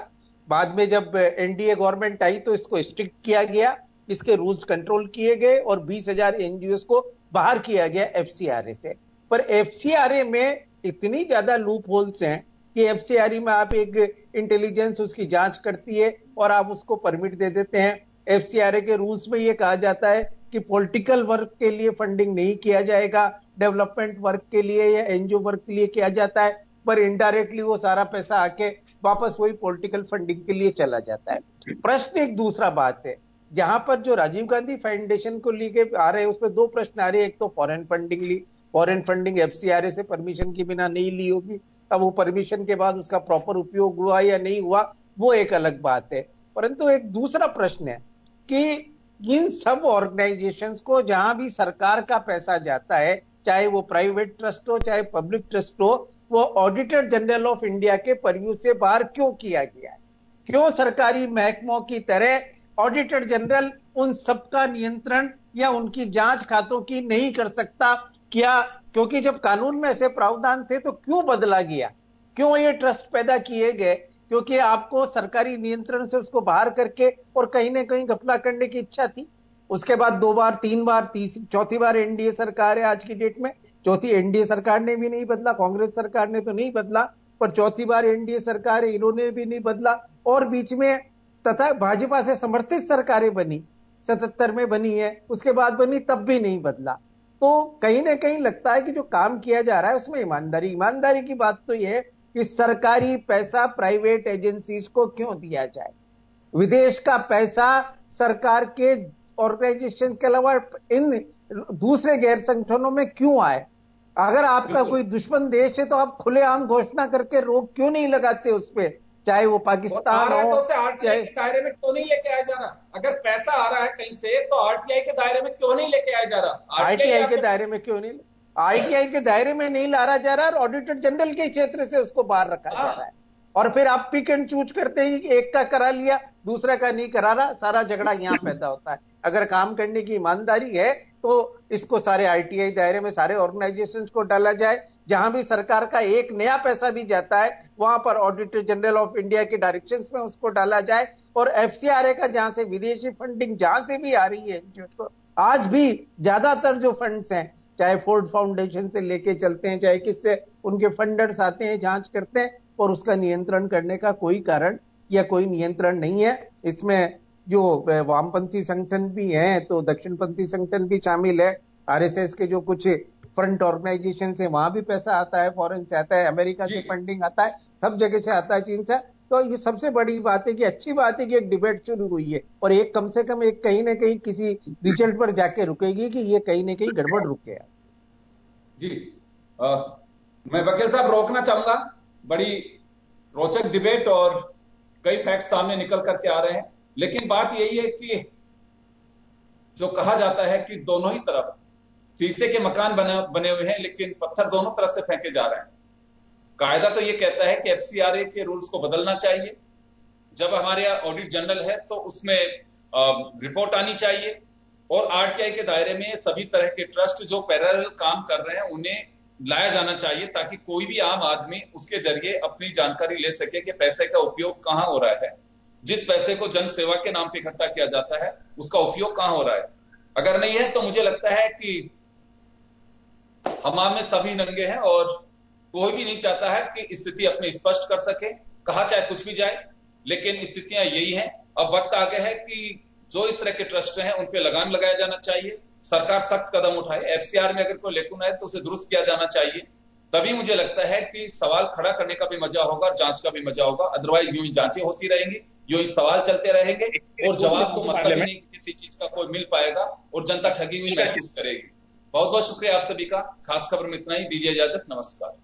बाद में जब NDA गवर्नमेंट आई तो इसको स्ट्रिक्ट किया गया, इसके रूल्स कंट्रोल किए गए और 20,000 NGOs को बाहर किया गया FCRA से। पर FCRA में इतनी ज्यादा लूप होल्स हैं कि FCRA में आप एक इंटेलिजेंस उसकी जांच करती है और आप उसको परमिट दे देते हैं। FCRA के रूल्स में यह कहा जाता है कि पॉलिटिकल वर्क के लिए फंडिंग नहीं किया जाएगा, डेवलपमेंट वर्क के लिए या NGO वर्क के लिए किया जाता है, पर इनडायरेक्टली वो सारा पैसा आके वापस वही पॉलिटिकल फंडिंग के लिए चला जाता है। प्रश्न एक दूसरा बात है, जहां पर जो राजीव गांधी फाउंडेशन को लेके आ रहे हैं उसमें दो प्रश्न आ रहे हैं। एक तो फॉरेन फंडिंग ली, फॉरेन फंडिंग FCRA से परमिशन के बिना नहीं ली होगी। अब वो परमिशन के बाद उसका प्रॉपर उपयोग हुआ या नहीं हुआ वो एक अलग बात है। परंतु एक दूसरा प्रश्न है कि इन सब ऑर्गेनाइजेशंस को जहां भी सरकार का पैसा जाता है, चाहे वो प्राइवेट ट्रस्ट हो चाहे पब्लिक ट्रस्ट हो, वो ऑडिटर जनरल ऑफ इंडिया के पर्यू से बाहर क्यों किया गया है? क्यों सरकारी महकमों की तरह ऑडिटर जनरल उन सबका नियंत्रण या उनकी जांच खातों की नहीं कर सकता? क्या क्योंकि जब कानून में ऐसे प्रावधान थे तो क्यों बदला गया? क्यों ये ट्रस्ट पैदा किए गए? क्योंकि आपको सरकारी नियंत्रण से उसको बाहर करके और कहीं ना कहीं घपला करने की इच्छा थी। उसके बाद 2 बार 3 बार चौथी बार NDA सरकार है आज की डेट में। चौथी NDA सरकार ने भी नहीं बदला, कांग्रेस सरकार ने तो नहीं बदला, पर चौथी बार NDA सरकार है, इन्होंने भी नहीं बदला। और बीच में तथा भाजपा से समर्थित सरकारें बनी, 77 में बनी है, उसके बाद बनी, तब भी नहीं बदला। तो कहीं ना कहीं लगता है कि जो काम किया जा रहा है उसमें ईमानदारी की बात तो यह है कि सरकारी पैसा प्राइवेट एजेंसीज को क्यों दिया जाए? विदेश का पैसा सरकार के ऑर्गेनाइजेशन के अलावा इन दूसरे गैर संगठनों में क्यों आए? अगर आपका कोई दुश्मन देश है तो आप खुलेआम घोषणा करके रोक क्यों नहीं लगाते उस पर? चाहे वो पाकिस्तान हो, तो RTI के दायरे में क्यों नहीं लेके आया जा रहा? अगर पैसा आ रहा है कहीं से तो RTI के दायरे में क्यों नहीं लेके आया जा रहा? RTI के दायरे में क्यों नहीं? RTI के दायरे में नहीं लाया जा रहा और ऑडिटर जनरल के क्षेत्र से उसको बाहर रखा जा रहा है। और फिर आप पिक एंड चूज करते हैं कि एक का करा लिया, दूसरा का नहीं करा रहा। सारा झगड़ा यहां पैदा होता है। अगर काम करने की ईमानदारी है तो इसको सारे RTI दायरे में सारे ऑर्गेनाइजेशंस को डाला जाए। जहां भी सरकार का एक नया पैसा भी जाता है वहां पर ऑडिटर जनरल ऑफ इंडिया के डायरेक्शंस में उसको डाला जाए। और FCRA का जहां से विदेशी फंडिंग जहां से भी आ रही है, आज भी ज्यादातर जो फंड्स हैं, चाहे फोर्ड फाउंडेशन से लेके चलते हैं, चाहे किससे, उनके फंडर्स आते हैं, जांच करते हैं और उसका नियंत्रण करने का कोई कारण या कोई नियंत्रण नहीं है। इसमें जो वामपंथी संगठन भी हैं तो दक्षिणपंथी संगठन भी शामिल है। RSS के जो कुछ फ्रंट ऑर्गेनाइजेशन से वहां भी पैसा आता है, फॉरेन से आता है, अमेरिका से फंडिंग आता है, सब जगह से आता है, चीन से। तो ये सबसे बड़ी बात है कि अच्छी बात है कि एक डिबेट शुरू हुई है और एक कम से कम एक कहीं ना कहीं किसी रिजल्ट पर जाके रुकेगी कि ये कहीं ना कहीं गड़बड़ रुक गया। जी मैं वकील साहब रोकना चाहूंगा। बड़ी रोचक डिबेट और कई फैक्ट सामने निकल करके आ रहे हैं, लेकिन बात यही है कि जो कहा जाता है कि दोनों ही तरफ शीशे के मकान बने हुए हैं लेकिन पत्थर दोनों तरफ से फेंके जा रहे हैं। कायदा तो ये कहता है कि FCRA के रूल्स को बदलना चाहिए। जब हमारे यहाँ ऑडिट जनरल है तो उसमें रिपोर्ट आनी चाहिए और RTI के दायरे में सभी तरह के ट्रस्ट जो पैरेलल काम कर रहे हैं उन्हें लाया जाना चाहिए ताकि कोई भी आम आदमी उसके जरिए अपनी जानकारी ले सके कि पैसे का उपयोग कहां हो रहा है। जिस पैसे को जन सेवा के नाम पे इकट्ठा किया जाता है उसका उपयोग कहां हो रहा है? अगर नहीं है तो मुझे लगता है कि हमाम में सभी नंगे हैं और कोई भी नहीं चाहता है कि स्थिति अपनी स्पष्ट कर सके। कहा चाहे कुछ भी जाए, लेकिन स्थितियां यही हैं। अब वक्त आ गया है कि जो इस तरह के ट्रस्ट हैं उन पे लगाम लगाया जाना चाहिए, सरकार सख्त कदम उठाए। एफसीआर में अगर कोई लेकुन है तो उसे दुरुस्त किया जाना चाहिए। तभी मुझे लगता है कि सवाल खड़ा करने का भी मजा होगा और जांच का भी मजा होगा। अदरवाइज यूं ही जांचें होती रहेंगी, यूं ही सवाल चलते रहेंगे और जवाब तो मतलब ही नहीं किसी चीज का कोई मिल पाएगा और जनता ठगी हुई महसूस करेगी। बहुत बहुत शुक्रिया आप सभी का। खास खबर में इतना ही, दीजिए इजाजत, नमस्कार।